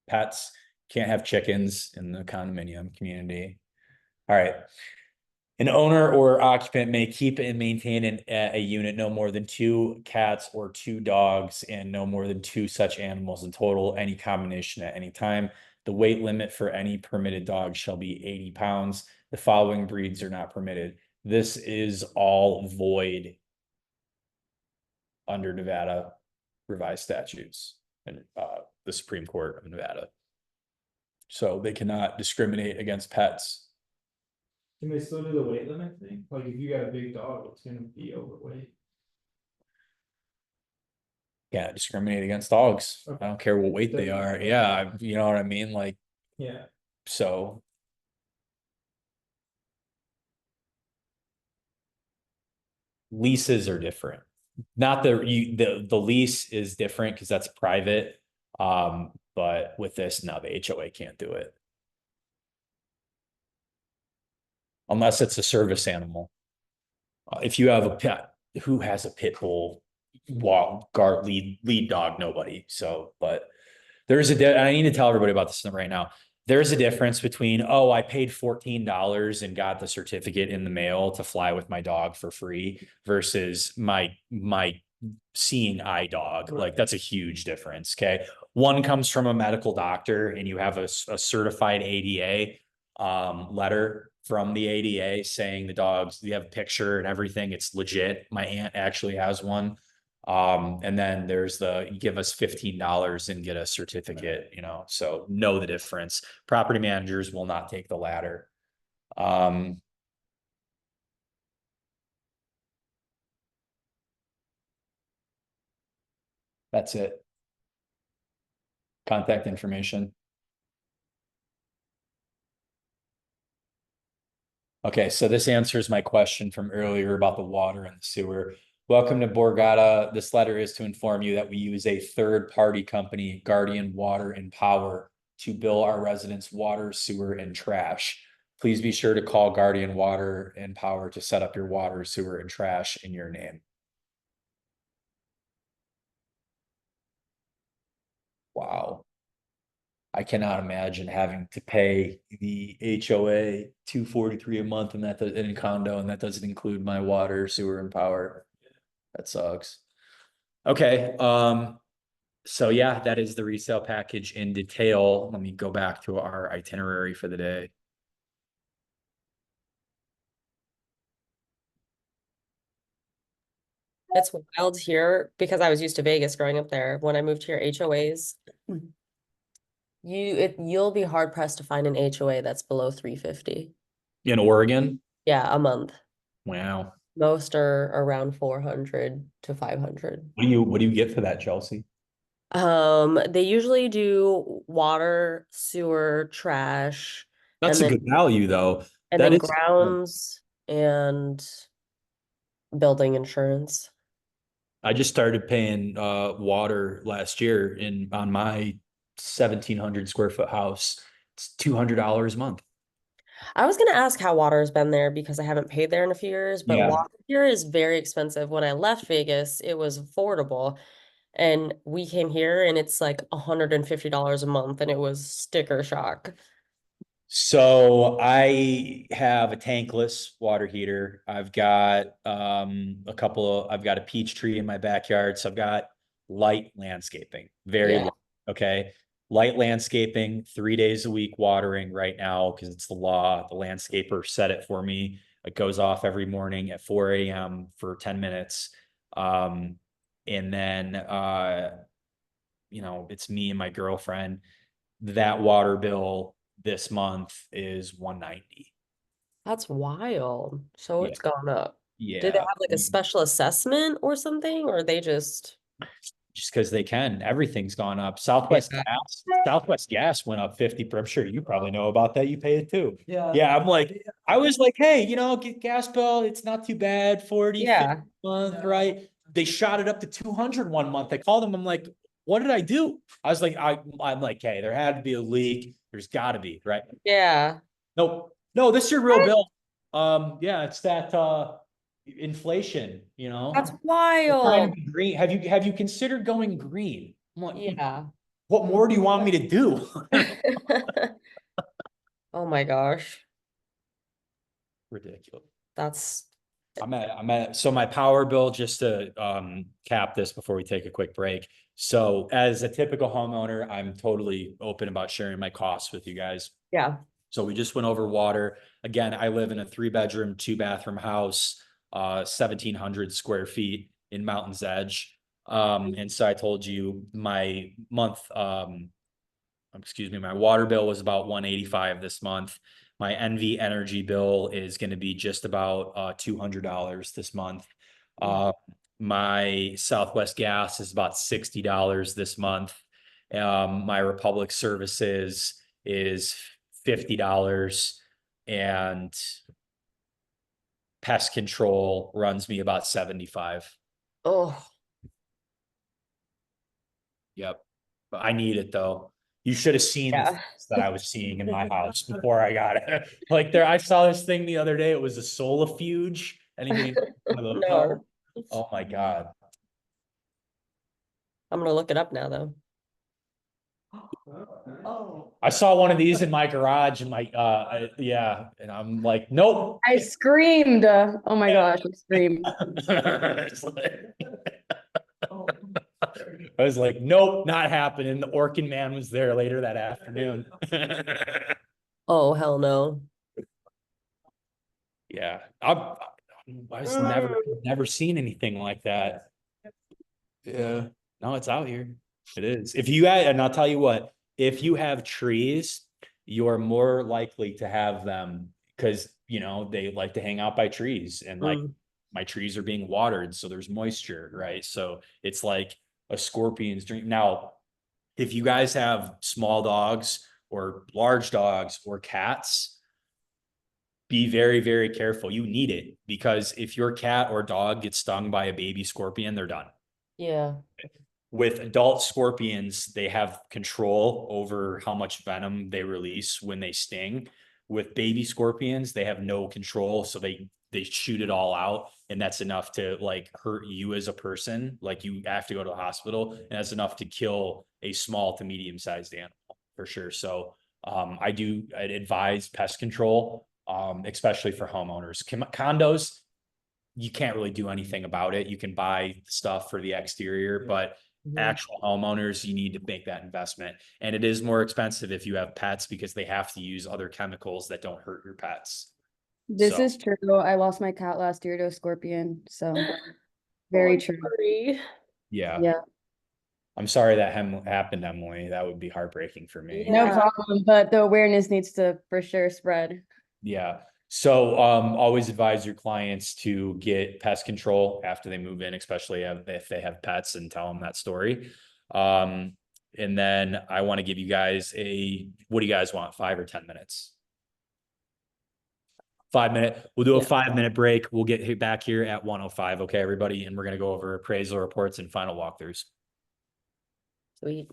pets. Can't have chickens in the condominium community. All right. An owner or occupant may keep and maintain a unit no more than 2 cats or 2 dogs and no more than 2 such animals in total, any combination at any time. The weight limit for any permitted dog shall be 80 pounds. The following breeds are not permitted. This is all void under Nevada revised statutes and the Supreme Court of Nevada. So they cannot discriminate against pets. Can they still do the weight limit thing? Like if you got a big dog, it's gonna be overweight. Can't discriminate against dogs. I don't care what weight they Doesn't are. matter. Yeah, you know what I mean? Like, Yeah. so. Leases are different. Not the lease is different because that's private. But with this, no, the HOA can't do it. Unless it's a service animal. If you have a pet, who has a pit bull, guard, lead dog, nobody. So, but there's I need to tell everybody about this right now. There's a difference between, oh, I paid $14 and got the certificate in the mail to fly with my dog for free versus my seeing eye dog. Like that's a huge difference. Okay. One comes from a medical doctor and you have a certified ADA letter from the ADA saying the dogs, you have a picture and everything. It's legit. My aunt actually has one. And then there's you give us $15 and get a certificate, you know, so know the difference. Property managers will not take the latter. That's it. Contact information. Okay, so this answers my question from earlier about the water and the sewer. Welcome to Borgata. This letter is to inform you that we use a third-party company, Guardian Water and Power, to bill our residents water, sewer, and trash. Please be sure to call Guardian Water and Power to set up your water, sewer, and trash in your name. Wow. I cannot imagine having to pay the HOA $243 a month and that in a condo, and that doesn't include my water, sewer, and power. That sucks. Okay. So yeah, that is the resale package in detail. Let me go back to our itinerary for the day. It's wild here because I was used to Vegas growing up there. When I moved here, HOAs, you'll be hard pressed to find an HOA that's below 350. In Oregon? Yeah, a month. Wow. Most are around 400 to 500. What do you get for that, Chelsea? They usually do water, sewer, trash, That's and a then good value though. and That then is grounds and building insurance. I just started paying water last year on my 1,700 square foot house. It's $200 a month. I was gonna ask how water has been there because I haven't paid there in a few years, but Yeah. water here is very expensive. When I left Vegas, it was affordable. And we came here and it's like $150 a month and it was sticker shock. So I have a tankless water heater. I've got I've got a peach tree in my backyard. So I've got light landscaping. Very Yeah. light, okay. Light landscaping, 3 days a week watering right now because it's the law. The landscaper set it for me. It goes off every morning at 4 a.m. for 10 minutes. And then you know, it's me and my girlfriend. That water bill this month is 190. That's wild. So Yeah. it's gone up. Did they Yeah. have like a special assessment or something, or they just Just because they can. Everything's gone up. Southwest Gas went up 50. I'm sure you probably know about that. You pay it too. Yeah. Yeah. I'm like, I was like, hey, you know, get gas bill. It's not too bad. 40, 50 Yeah. a month, right? They shot it up to 200 one month. I called them. I'm like, what did I do? I was like, I'm like, hey, there had to be a leak. There's got to be, right? Yeah. Nope. No, this is your real bill. Yeah, it's that inflation, you know. That's We're trying to wild. be green. Have you considered going green? I'm like, Yeah. What more do you want me to do? Oh my gosh, Ridiculous. that's, So my power bill, just to cap this before we take a quick break. So as a typical homeowner, I'm totally open about sharing my costs with you guys. yeah, So we just went over water. Again, I live in a 3-bedroom, 2-bathroom house, 1,700 square feet in Mountain's Edge. And so I told you my my water bill was about 185 this month. My NV energy bill is going to be just about $200 this month. My Southwest gas is about $60 this month. My Republic Services is $50, and pest control runs me about 75. oh, Yep. But I need it though. You should have seen the yeah. things that I was seeing in my house before I got it. Like I saw this thing the other day. It was a solifuge. Anybody know one of those? No, Oh my God. I'm gonna look it up now, though. Oh, I saw one of these in my garage and yeah. And I'm like, nope. I screamed. Oh my gosh, I screamed. It's like- I was like, nope, not happening. The Orkin man was there later that afternoon. Oh, hell no. Yeah, I was never seen anything like that. Yeah, no, it's out here. It is. And I'll tell you what, if you have trees, you're more likely to have them because they like to hang out by trees, and like Mm. my trees are being watered, so there's moisture, right? So it's like a scorpion's dream. Now, if you guys have small dogs or large dogs or cats, be very, very careful. You need it, because if your cat or dog gets stung by a baby scorpion, they're done. Yeah, With adult scorpions, they have control over how much venom they release when they sting. With baby scorpions, they have no control, so they shoot it all out, and that's enough to like hurt you as a person. Like you have to go to the hospital, and that's enough to kill a small to medium-sized animal for sure. So I'd advise pest control, especially for homeowners. Condos, you can't really do anything about it. You can buy stuff for the exterior, but Mhm. actual homeowners, you need to make that investment. And it is more expensive if you have pets, because they have to use other chemicals that don't hurt your pets. This So- is true. I lost my cat last year to a scorpion, so very Oh, true. sorry. Yeah. Yeah, I'm sorry that happened, Emily. That would be heartbreaking for me. Yeah. no problem, but the awareness needs to for sure spread. Yeah. So always advise your clients to get pest control after they move in, especially if they have pets, and tell them that story. And then I want to give you guys what do you guys want? 5 or 10 minutes? 5 minute. We'll do a Yeah. 5-minute break. We'll get back here at 1:05. Okay, everybody. And we're going to go over appraisal reports and final walkthroughs. Sweet.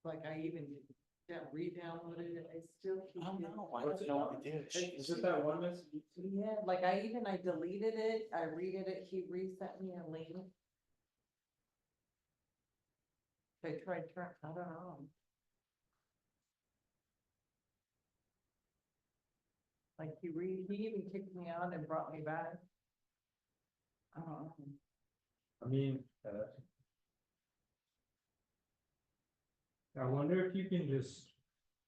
Like I even re-downloaded it, I still keep. Oh, it. no, I don't know what to do. Is it that one message? Yeah, like I deleted it, I redid it, he reset me a link. I tried, I don't know. Like he even kicked me out and brought me back. I don't know. I mean, I wonder if you can just,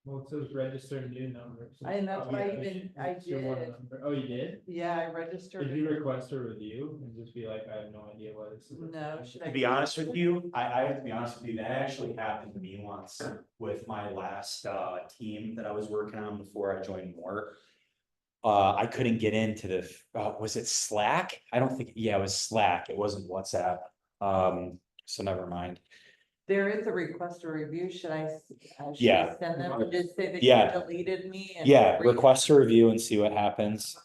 well, it says register a new number. so And that's what I probably even- should- I it's your one did. number. Oh, you did? Yeah, I registered. Did you request a review and just be like, I have no idea what this is? No, should I? To be honest with you, I have to be honest with you, that actually happened to me once with my last team that I was working on before I joined More. I couldn't get into was it Slack? I don't think, yeah, it was Slack. It wasn't WhatsApp. So never mind. There is a request a review, should I Yeah. send them and just say that Yeah. you deleted me? And Yeah, request a review and see what happens.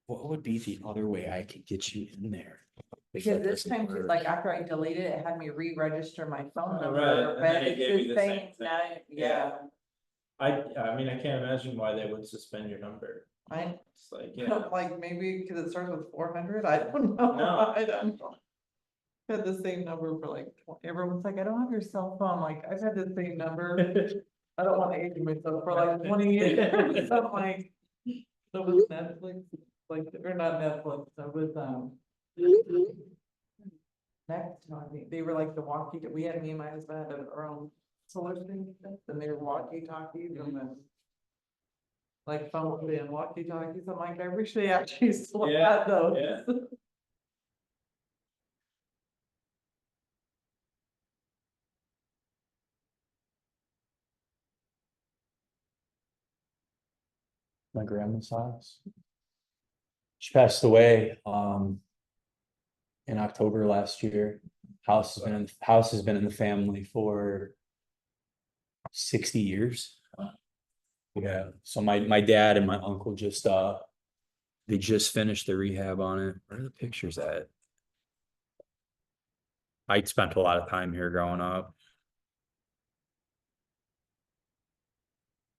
What would be the other way I could get you in there? Because this time, like after I deleted it, it had me re-register my phone Oh, number, right, and but then it it's gave you the the same same thing. now, yeah. I mean, I can't imagine why they would suspend your number. I, It's like, yeah, like, maybe because it starts with 400, I don't know. No. I don't know. Had the same number for like, everyone's like, I don't have your cell phone, like, I've had the same number, I don't want to age myself for like 20 years, so I'm like. So with Netflix, like, or not Netflix, so with, next, no, I think they were like the walkie, we had, me and my husband had our own soliciting, and they were walkie talkies and then. Like phone and walkie talkies, I'm like, I wish they actually still Yeah, had those. yeah. My grandma's house. She passed away, in October last year. House has been in the family for 60 years. Yeah, so my dad and my uncle just, they just finished the rehab on it. Where are the pictures at? I spent a lot of time here growing up.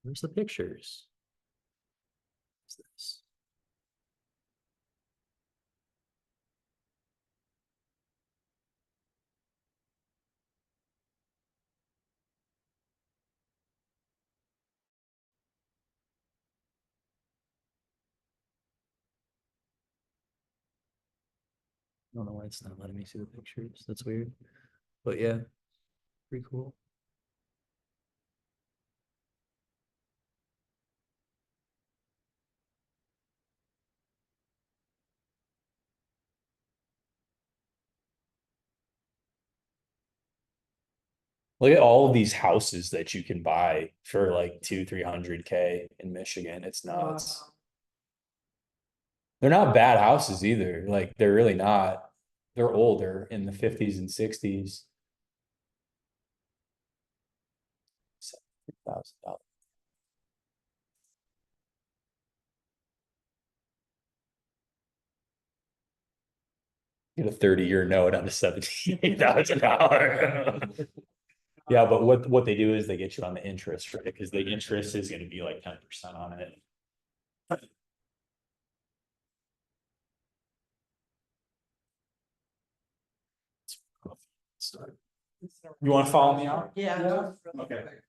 Where's the pictures? What's this? I don't know why it's not letting me see the pictures. That's weird. But yeah, pretty cool. Look at all of these houses that you can buy for like 200-300K in Michigan. It's nuts. They're not bad houses either. Like, they're really not. They're older in the 50s and 60s. $70,000. Get a 30-year note on a $78,000. Yeah, but what they do is they get you on the interest rate, because the interest is gonna be like 10% on it. You wanna follow me out? Yeah. just really Okay. quick.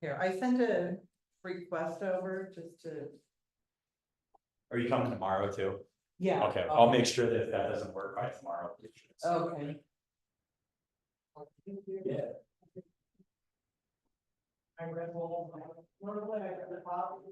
Here, I sent a request over just to, Are you coming tomorrow too? yeah. Okay, I'll make sure that that doesn't work by tomorrow. Okay. Yeah. I read all of them. Normally I read the copy.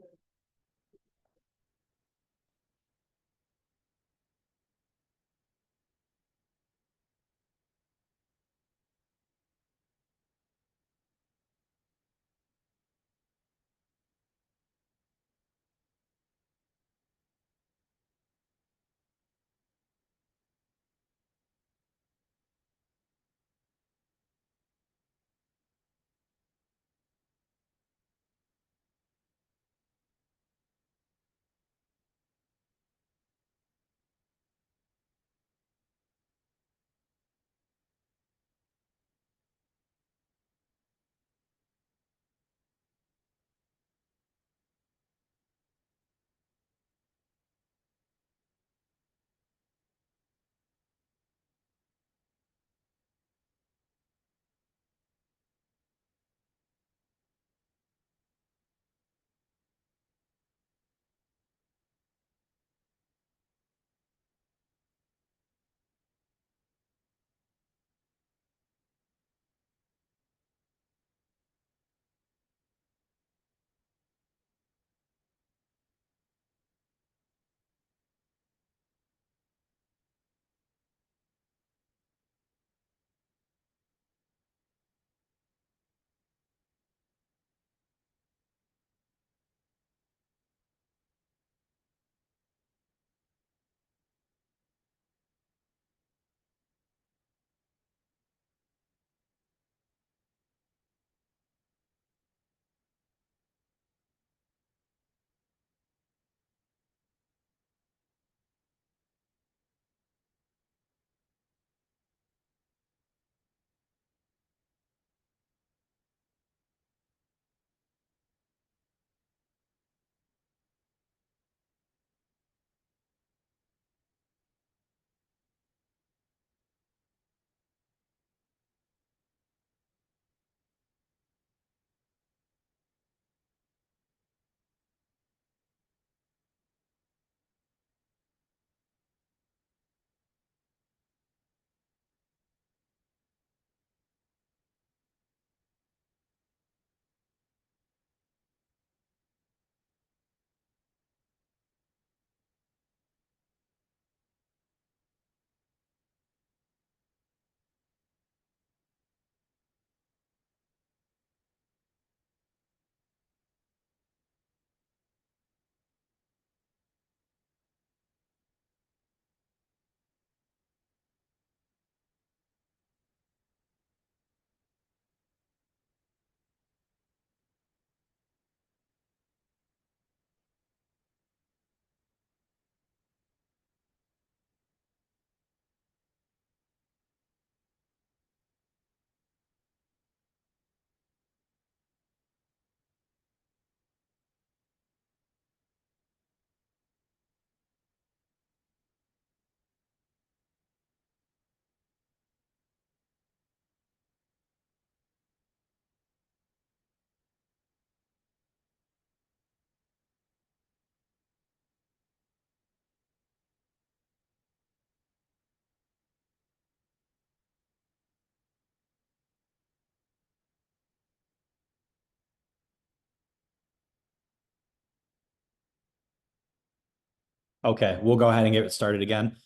Okay, we'll go ahead and get it started again.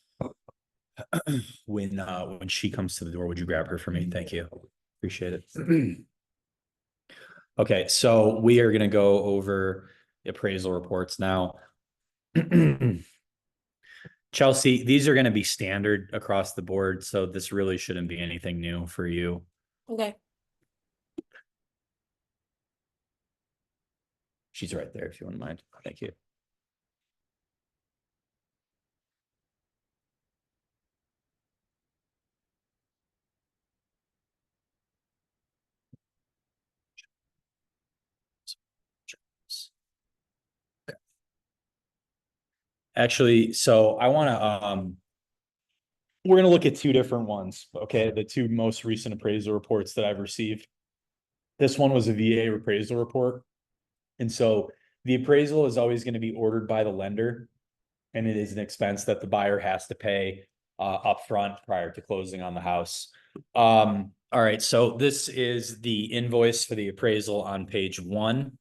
When she comes to the door, would you grab her for me? Thank you. Appreciate it. Okay, so we are gonna go over appraisal reports now. Chelsea, these are gonna be standard across the board, so this really shouldn't be anything new for you. Okay. She's right there if you wouldn't mind. Thank you. Actually, so I want to, we're going to look at two different ones. Okay. The two most recent appraisal reports that I've received. This one was a VA appraisal report. And so the appraisal is always going to be ordered by the lender. And it is an expense that the buyer has to pay upfront prior to closing on the house. All right. So this is the invoice for the appraisal on page 1.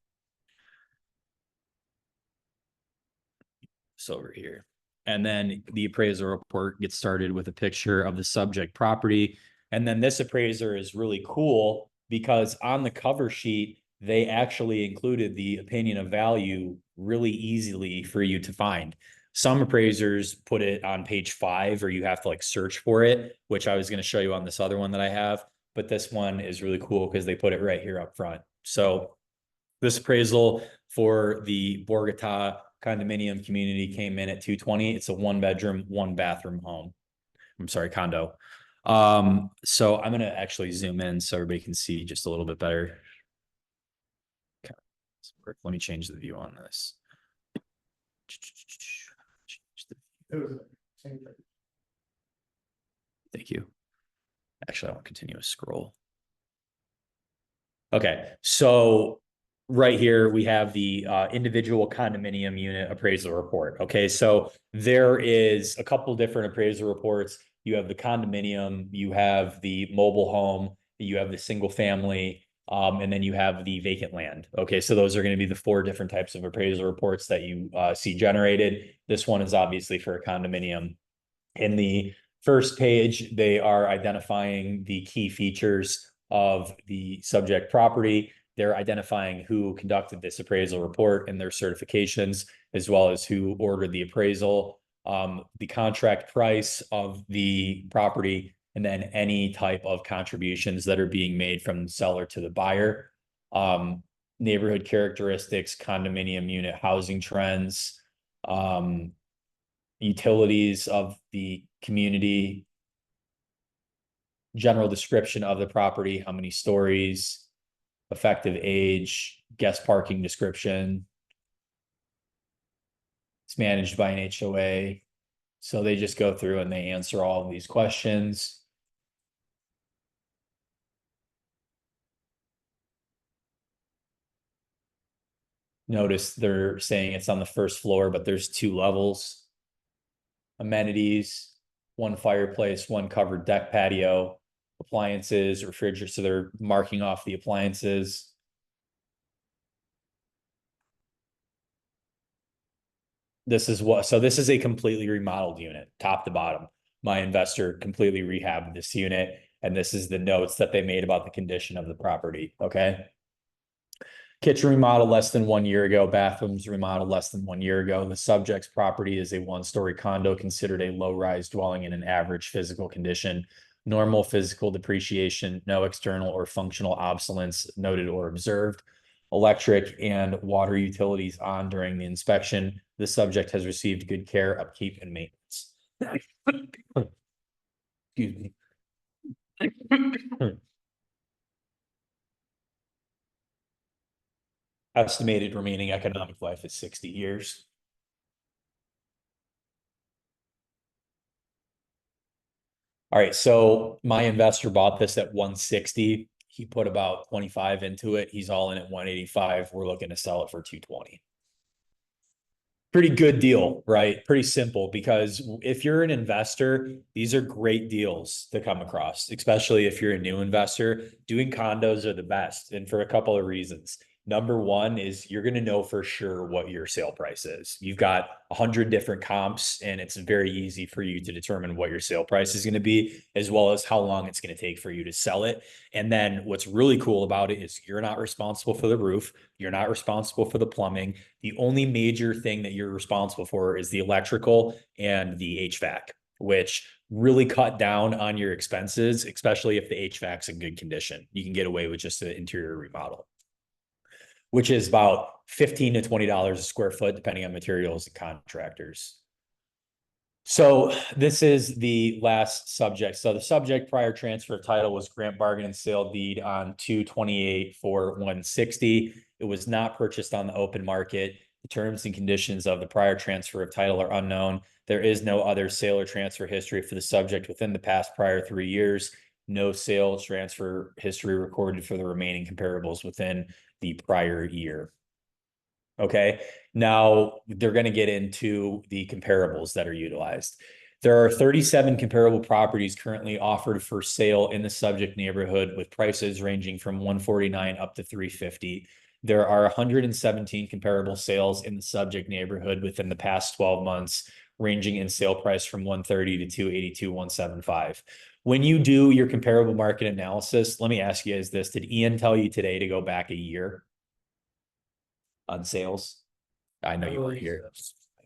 Over here. And then the appraisal report gets started with a picture of the subject property. And then this appraiser is really cool because on the cover sheet, they actually included the opinion of value really easily for you to find. Some appraisers put it on page 5, or you have to like search for it, which I was going to show you on this other one that I have. But this one is really cool because they put it right here up front. So this appraisal for the Borgata condominium community came in at 220. It's a 1-bedroom, 1-bathroom home. I'm sorry, condo. So I'm going to actually zoom in so everybody can see just a little bit better. Okay. Let me change the view on this. Thank you. Actually, I want continuous scroll. Okay, so right here, we have the individual condominium unit appraisal report. Okay, so there is a couple different appraisal reports. You have the condominium, you have the mobile home, you have the single family, and then you have the vacant land. Okay, so those are going to be the 4 different types of appraisal reports that you see generated. This one is obviously for a condominium. In the first page, they are identifying the key features of the subject property. They're identifying who conducted this appraisal report and their certifications, as well as who ordered the appraisal, the contract price of the property, and then any type of contributions that are being made from the seller to the buyer. Neighborhood characteristics, condominium unit housing trends, utilities of the community, general description of the property, how many stories, effective age, guest parking description. It's managed by an HOA. So they just go through and they answer all of these questions. Notice they're saying it's on the first floor, but there's 2 levels. Amenities, 1 fireplace, 1 covered deck patio, appliances, refrigerator. So they're marking off the appliances. This is a completely remodeled unit, top to bottom. My investor completely rehabbed this unit, and this is the notes that they made about the condition of the property. Okay. Kitchen remodeled less than 1 year ago. Bathrooms remodeled less than 1 year ago. The subject's property is a 1-story condo considered a low-rise dwelling in an average physical condition. Normal physical depreciation, no external or functional obsolescence noted or observed. Electric and water utilities on during the inspection. The subject has received good care, upkeep, and maintenance. Excuse me. Estimated remaining economic life is 60 years. All right, so my investor bought this at 160. He put about 25 into it. He's all in at 185. We're looking to sell it for 220. Pretty good deal, right? Pretty simple, because if you're an investor, these are great deals to come across, especially if you're a new investor. Doing condos are the best, and for a couple of reasons. Number one is you're going to know for sure what your sale price is. You've got 100 different comps, and it's very easy for you to determine what your sale price is going to be, as well as how long it's going to take for you to sell it. And then what's really cool about it is you're not responsible for the roof. You're not responsible for the plumbing. The only major thing that you're responsible for is the electrical and the HVAC, which really cut down on your expenses, especially if the HVAC's in good condition. You can get away with just an interior remodel, which is about $15 to $20 a square foot, depending on materials and contractors. So this is the last subject. So the subject prior transfer of title was grant bargain and sale deed on 228 for 160. It was not purchased on the open market. The terms and conditions of the prior transfer of title are unknown. There is no other sale or transfer history for the subject within the past prior 3 years. No sale transfer history recorded for the remaining comparables within the prior year. Okay, now they're going to get into the comparables that are utilized. There are 37 comparable properties currently offered for sale in the subject neighborhood with prices ranging from 149 up to 350. There are 117 comparable sales in the subject neighborhood within the past 12 months, ranging in sale price from 130 to 282, 175. When you do your comparable market analysis, let me ask you guys this. Did Ian tell you today to go back a year on sales? I know you weren't here.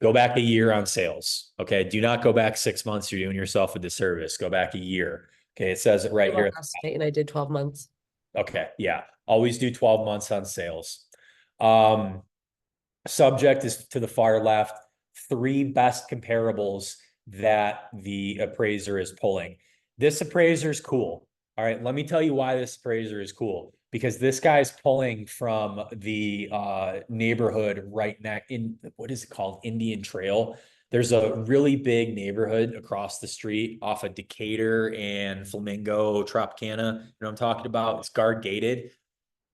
Go back a year on sales. Okay. Do not go back 6 months. You're doing yourself a disservice. Go back a year. Okay. It says it right here. And I did 12 months. Okay. Yeah. Always do 12 months on sales. Subject is to the far left. 3 best comparables that the appraiser is pulling. This appraiser is cool. All right. Let me tell you why this appraiser is cool. Because this guy's pulling from the neighborhood right next in, what is it called? Indian Trail. There's a really big neighborhood across the street off of Decatur and Flamingo, Tropicana. You know what I'm talking about? It's guard gated.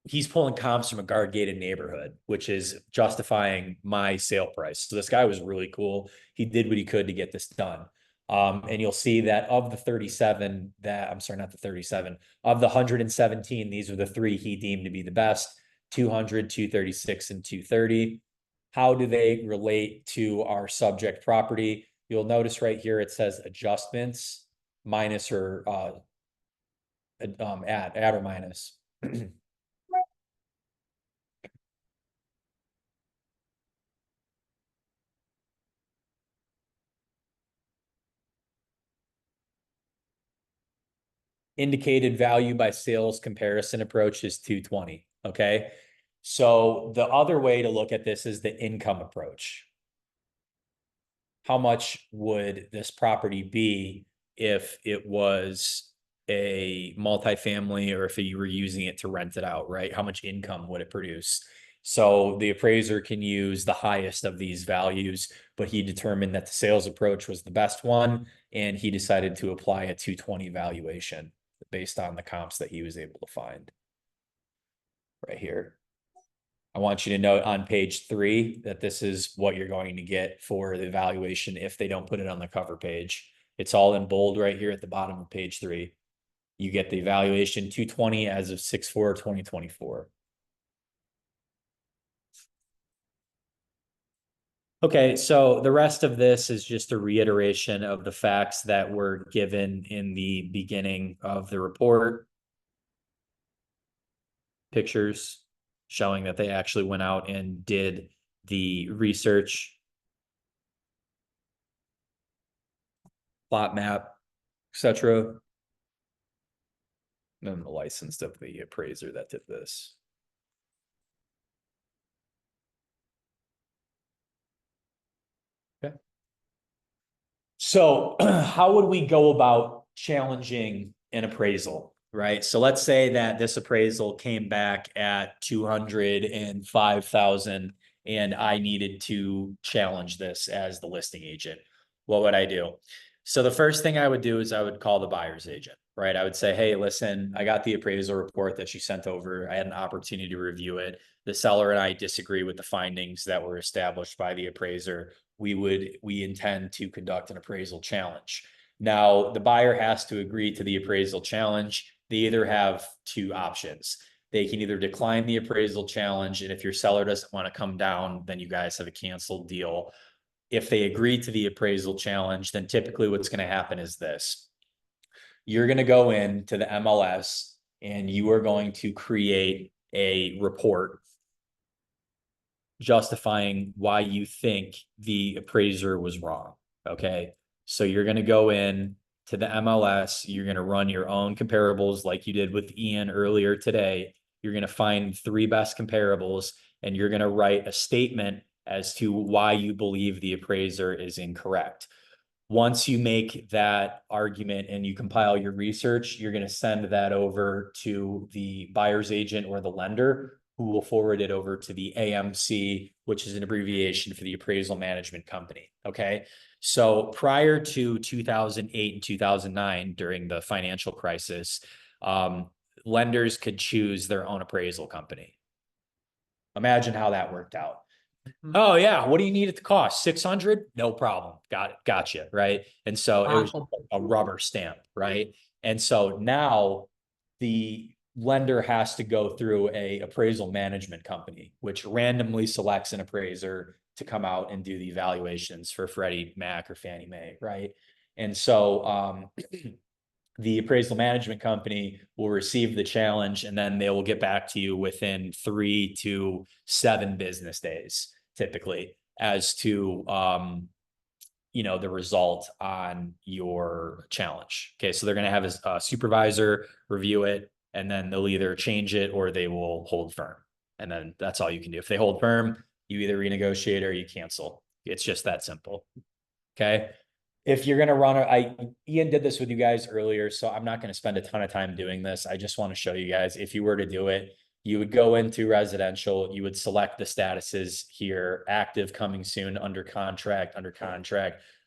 He's pulling comps from a guard gated neighborhood, which is justifying my sale price. So this guy was really cool. He did what he could to get this done. And you'll see that of the 37 that, I'm sorry, not the 37, of the 117, these are the 3 he deemed to be the best: 200, 236, and 230. How do they relate to our subject property? You'll notice right here, it says adjustments minus or add or minus. Indicated value by sales comparison approach is 220. Okay. So the other way to look at this is the income approach. How much would this property be if it was a multifamily, or if you were using it to rent it out, right? How much income would it produce? So the appraiser can use the highest of these values, but he determined that the sales approach was the best one, and he decided to apply a 220 valuation based on the comps that he was able to find. Right here. I want you to note on page 3 that this is what you're going to get for the evaluation if they don't put it on the cover page. It's all in bold right here at the bottom of page 3. You get the evaluation 220 as of 6/4/2024. Okay, so the rest of this is just a reiteration of the facts that were given in the beginning of the report. Pictures showing that they actually went out and did the research, plot map, etc. And then the license of the appraiser that did this. Okay. So how would we go about challenging an appraisal, right? So let's say that this appraisal came back at 205,000 and I needed to challenge this as the listing agent. What would I do? So the first thing I would do is I would call the buyer's agent, right? I would say, hey, listen, I got the appraisal report that you sent over. I had an opportunity to review it. The seller and I disagree with the findings that were established by the appraiser. We intend to conduct an appraisal challenge. Now, the buyer has to agree to the appraisal challenge. They either have 2 options. They can either decline the appraisal challenge, and if your seller doesn't want to come down, then you guys have a canceled deal. If they agree to the appraisal challenge, then typically what's going to happen is this. You're going to go into the MLS and you are going to create a report justifying why you think the appraiser was wrong. Okay. So you're going to go in to the MLS. You're going to run your own comparables like you did with Ian earlier today. You're going to find 3 best comparables and you're going to write a statement as to why you believe the appraiser is incorrect. Once you make that argument and you compile your research, you're going to send that over to the buyer's agent or the lender, who will forward it over to the AMC, which is an abbreviation for the appraisal management company. Okay. So prior to 2008 and 2009, during the financial crisis, lenders could choose their own appraisal company. Imagine how that worked out. Oh yeah, what do you need it to cost? 600? No problem. Got it. Gotcha. Right. And so it was a rubber stamp, right? And so now the lender has to go through a appraisal management company, which randomly selects an appraiser to come out and do the evaluations for Freddie Mac or Fannie Mae, right? And so the appraisal management company will receive the challenge and then they will get back to you within 3 to 7 business days, typically, as to the result on your challenge. Okay, so they're going to have a supervisor review it, and then they'll either change it or they will hold firm. And then that's all you can do. If they hold firm, you either renegotiate or you cancel. It's just that simple. Okay. If you're going to run Ian did this with you guys earlier, so I'm not going to spend a ton of time doing this. I just want to show you guys, if you were to do it, you would go into residential, you would select the statuses here: active, coming soon, under contract,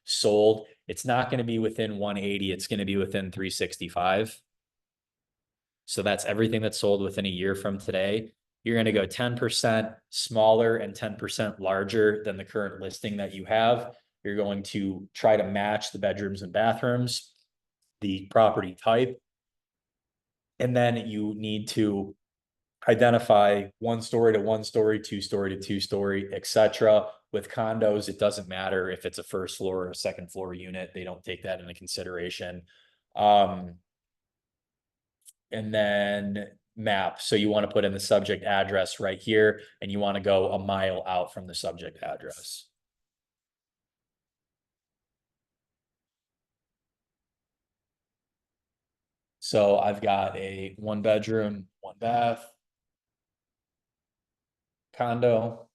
sold. It's not going to be within 180. It's going to be within 365. So that's everything that's sold within a year from today. You're going to go 10% smaller and 10% larger than the current listing that you have. You're going to try to match the bedrooms and bathrooms, the property type, and then you need to identify 1-story to 1-story, 2-story to 2-story, etc. With condos, it doesn't matter if it's a first floor or a second floor unit. They don't take that into consideration. And then map. So you want to put in the subject address right here, and you want to go a mile out from the subject address. So I've got a 1-bedroom, 1-bath condo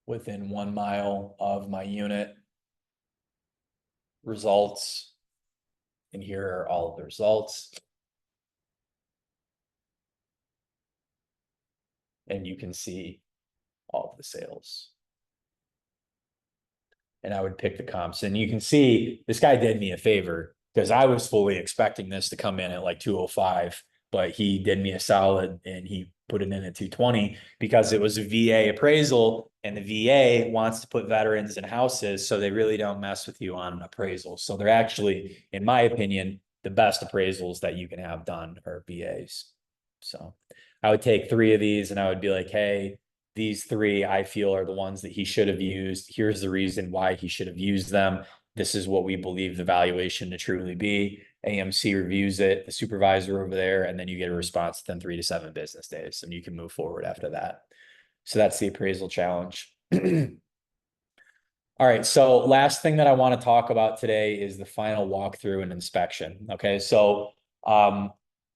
within 1 mile of my unit. Results. And here are all of the results. And you can see all of the sales. And I would pick the comps, and you can see this guy did me a favor, because I was fully expecting this to come in at like 205, but he did me a solid and he put it in at 220 because it was a VA appraisal, and the VA wants to put veterans in houses, so they really don't mess with you on appraisals. So they're actually, in my opinion, the best appraisals that you can have done are VAs. So I would take 3 of these and I would be like, hey, these 3 I feel are the ones that he should have used. Here's the reason why he should have used them. This is what we believe the valuation to truly be. AMC reviews it, the supervisor over there, and then you get a response within 3 to 7 business days, and you can move forward after that. So that's the appraisal challenge. All right, so last thing that I want to talk about today is the final walkthrough and inspection. Okay, so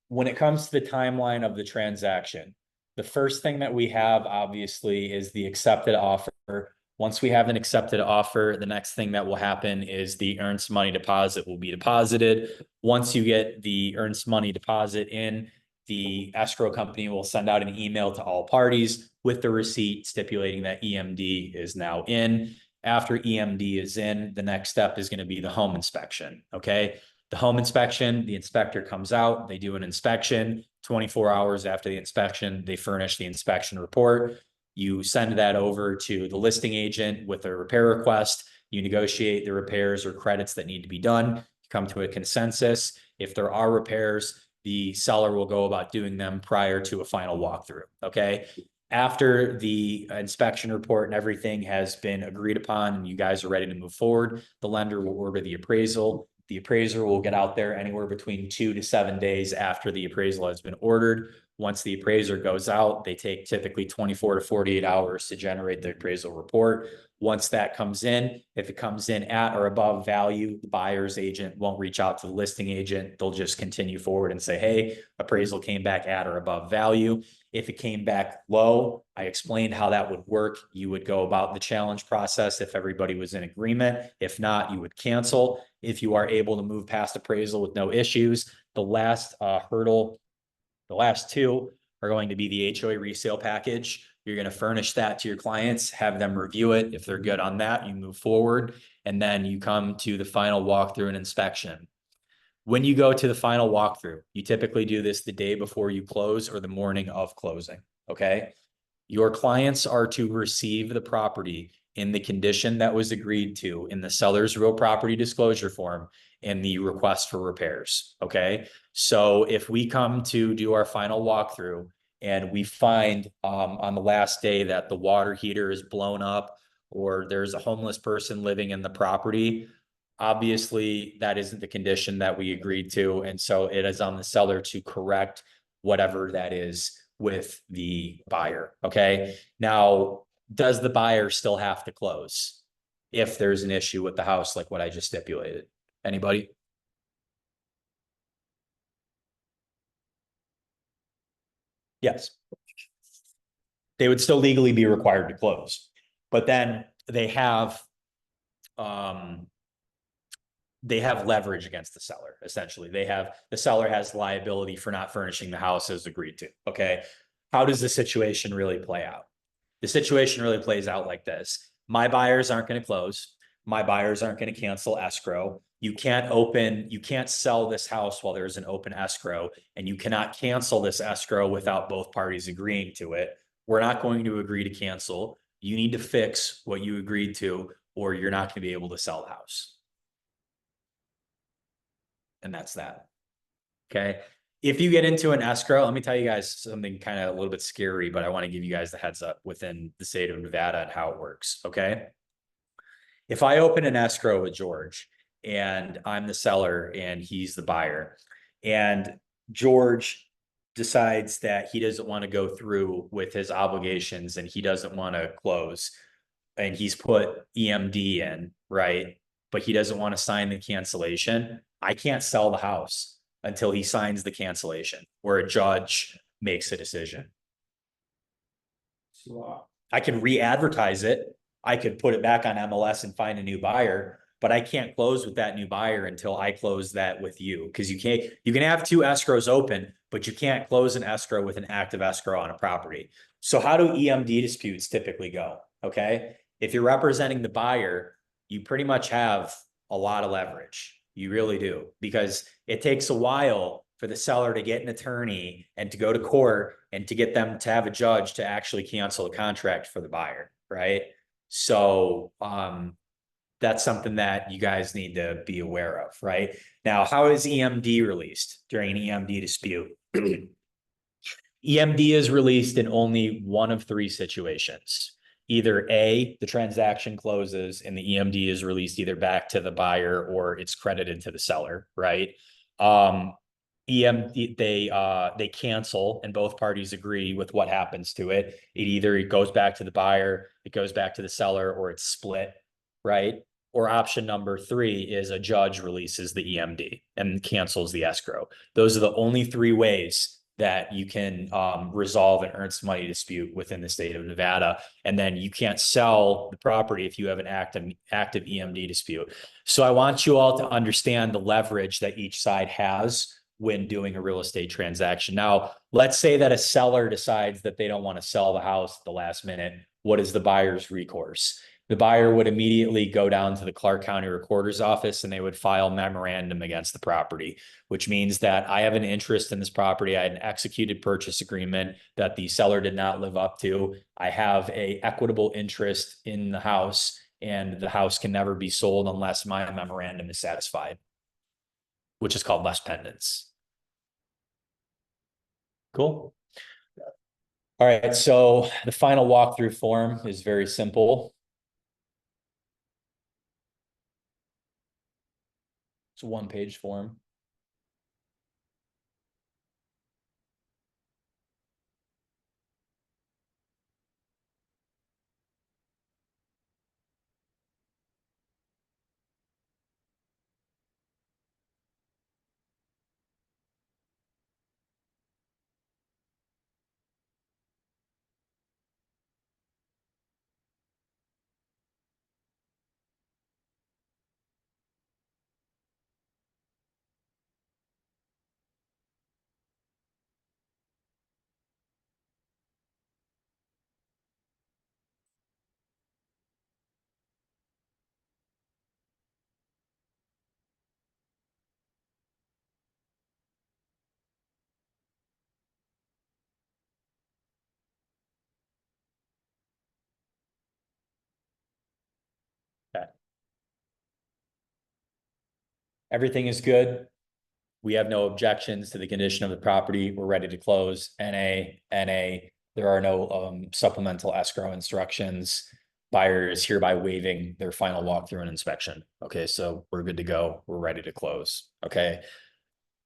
when it comes to the timeline of the transaction, the first thing that we have obviously is the accepted offer. Once we have an accepted offer, the next thing that will happen is the earnest money deposit will be deposited. Once you get the earnest money deposit in, the escrow company will send out an email to all parties with the receipt stipulating that EMD is now in. After EMD is in, the next step is going to be the home inspection. Okay. The home inspection, the inspector comes out, they do an inspection. 24 hours after the inspection, they furnish the inspection report. You send that over to the listing agent with a repair request. You negotiate the repairs or credits that need to be done. You come to a consensus. If there are repairs, the seller will go about doing them prior to a final walkthrough, okay? After the inspection report and everything has been agreed upon and you guys are ready to move forward, the lender will order the appraisal. The appraiser will get out there anywhere between 2 to 7 days after the appraisal has been ordered. Once the appraiser goes out, they take typically 24 to 48 hours to generate the appraisal report. Once that comes in, if it comes in at or above value, the buyer's agent won't reach out to the listing agent. They'll just continue forward and say, hey, appraisal came back at or above value. If it came back low, I explained how that would work. You would go about the challenge process if everybody was in agreement. If not, you would cancel. If you are able to move past appraisal with no issues, the last hurdle, the last two are going to be the HOA resale package. You're going to furnish that to your clients, have them review it. If they're good on that, you move forward, and then you come to the final walkthrough and inspection. When you go to the final walkthrough, you typically do this the day before you close or the morning of closing, okay? Your clients are to receive the property in the condition that was agreed to in the seller's real property disclosure form and the request for repairs, okay? So if we come to do our final walkthrough and we find on the last day that the water heater is blown up or there's a homeless person living in the property, obviously that isn't the condition that we agreed to. And so it is on the seller to correct whatever that is with the buyer. Okay. Now, does the buyer still have to close if there's an issue with the house, like what I just stipulated? Anybody? Yes. They would still legally be required to close, but then they have leverage against the seller. Essentially, the seller has liability for not furnishing the house as agreed to. Okay. How does the situation really play out? The situation really plays out like this. My buyers aren't going to close. My buyers aren't going to cancel escrow. You can't sell this house while there's an open escrow, and you cannot cancel this escrow without both parties agreeing to it. We're not going to agree to cancel. You need to fix what you agreed to, or you're not going to be able to sell the house. And that's that. Okay. If you get into an escrow, let me tell you guys something kind of a little bit scary, but I want to give you guys the heads up within the state of Nevada and how it works. Okay. If I open an escrow with George and I'm the seller and he's the buyer, and George decides that he doesn't want to go through with his obligations and he doesn't want to close, and he's put EMD in, right? But he doesn't want to sign the cancellation, I can't sell the house until he signs the cancellation where a judge makes a decision. I can re-advertise it. I could put it back on MLS and find a new buyer, but I can't close with that new buyer until I close that with you. Because you can have two escrows open, but you can't close an escrow with an active escrow on a property. So how do EMD disputes typically go? Okay. If you're representing the buyer, you pretty much have a lot of leverage. You really do, because it takes a while for the seller to get an attorney and to go to court and to get them to have a judge to actually cancel the contract for the buyer, right? So that's something that you guys need to be aware of, right? Now, how is EMD released during an EMD dispute? EMD is released in only one of three situations. Either A, the transaction closes and the EMD is released either back to the buyer or it's credited to the seller, right? EMD, they cancel and both parties agree with what happens to it. It goes back to the buyer, it goes back to the seller, or it's split, right? Or option number three is a judge releases the EMD and cancels the escrow. Those are the only three ways that you can resolve an earnest money dispute within the state of Nevada. And then you can't sell the property if you have an active EMD dispute. So I want you all to understand the leverage that each side has when doing a real estate transaction. Now, let's say that a seller decides that they don't want to sell the house at the last minute. What is the buyer's recourse? The buyer would immediately go down to the Clark County Recorder's office and they would file memorandum against the property, which means that I have an interest in this property. I had an executed purchase agreement that the seller did not live up to. I have an equitable interest in the house, and the house can never be sold unless my memorandum is satisfied, which is called less pendants. Cool. All right, so the final walkthrough form is very simple. It's a one-page form. Okay. Everything is good. We have no objections to the condition of the property. We're ready to close. NA. There are no supplemental escrow instructions. Buyer is hereby waiving their final walkthrough and inspection. Okay, so we're good to go. We're ready to close. Okay.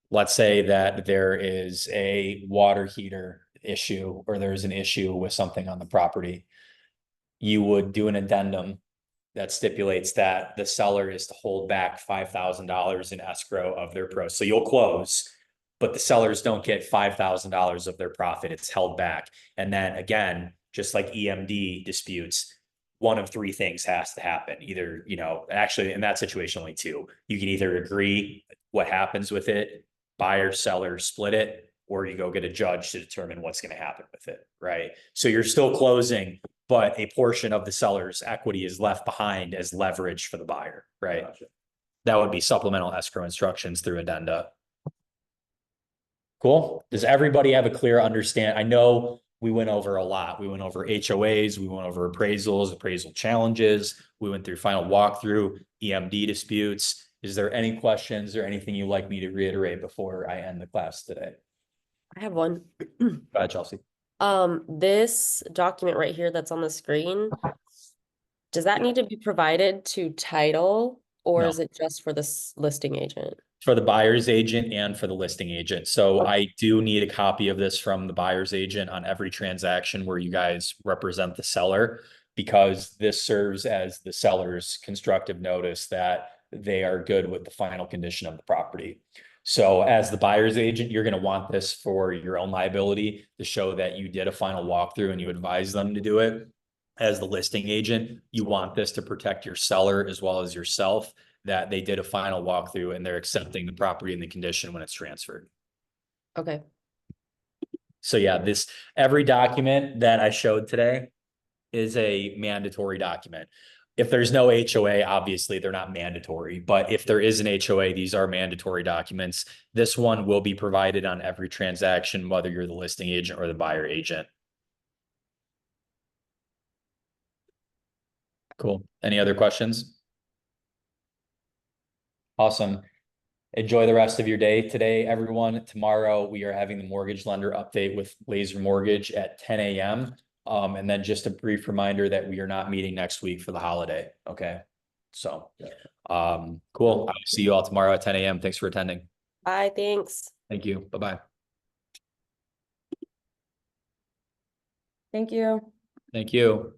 Let's say that there is a water heater issue or there's an issue with something on the property. You would do an addendum that stipulates that the seller is to hold back $5,000 in escrow of their pros. So you'll close, but the sellers don't get $5,000 of their profit. It's held back. And then again, just like EMD disputes, one of three things has to happen. Either, actually in that situation, only two. You can either agree what happens with it, buyer, seller split it, or you go get a judge to determine what's going to happen with it, right? So you're still closing, but a portion of the seller's equity is left behind as leverage for the buyer, right? Gotcha. That would be supplemental escrow instructions through addenda. Cool. Does everybody have a clear understand? I know we went over a lot. We went over HOAs, we went over appraisals, appraisal challenges. We went through final walkthrough, EMD disputes. Is there any questions or anything you'd like me to reiterate before I end the class today? I have one. Go ahead, Chelsea. This document right here that's on the screen, does that need to be provided to title or No. is it just for this listing agent? For the buyer's agent and for the listing agent. So I do need a copy of this from the buyer's agent on every transaction where you guys represent the seller, because this serves as the seller's constructive notice that they are good with the final condition of the property. So as the buyer's agent, you're going to want this for your own liability to show that you did a final walkthrough and you advise them to do it. As the listing agent, you want this to protect your seller as well as yourself, that they did a final walkthrough and they're accepting the property and the condition when it's transferred. Okay. So yeah, every document that I showed today is a mandatory document. If there's no HOA, obviously they're not mandatory, but if there is an HOA, these are mandatory documents. This one will be provided on every transaction, whether you're the listing agent or the buyer agent. Cool. Any other questions? Awesome. Enjoy the rest of your day today, everyone. Tomorrow, we are having the mortgage lender update with Laser Mortgage at 10 a.m. And then just a brief reminder that we are not meeting next week for the holiday. Okay. So, cool. I'll see you all tomorrow at 10 a.m. Thanks for attending. Bye, thanks. Thank you. Bye-bye. Thank you. Thank you.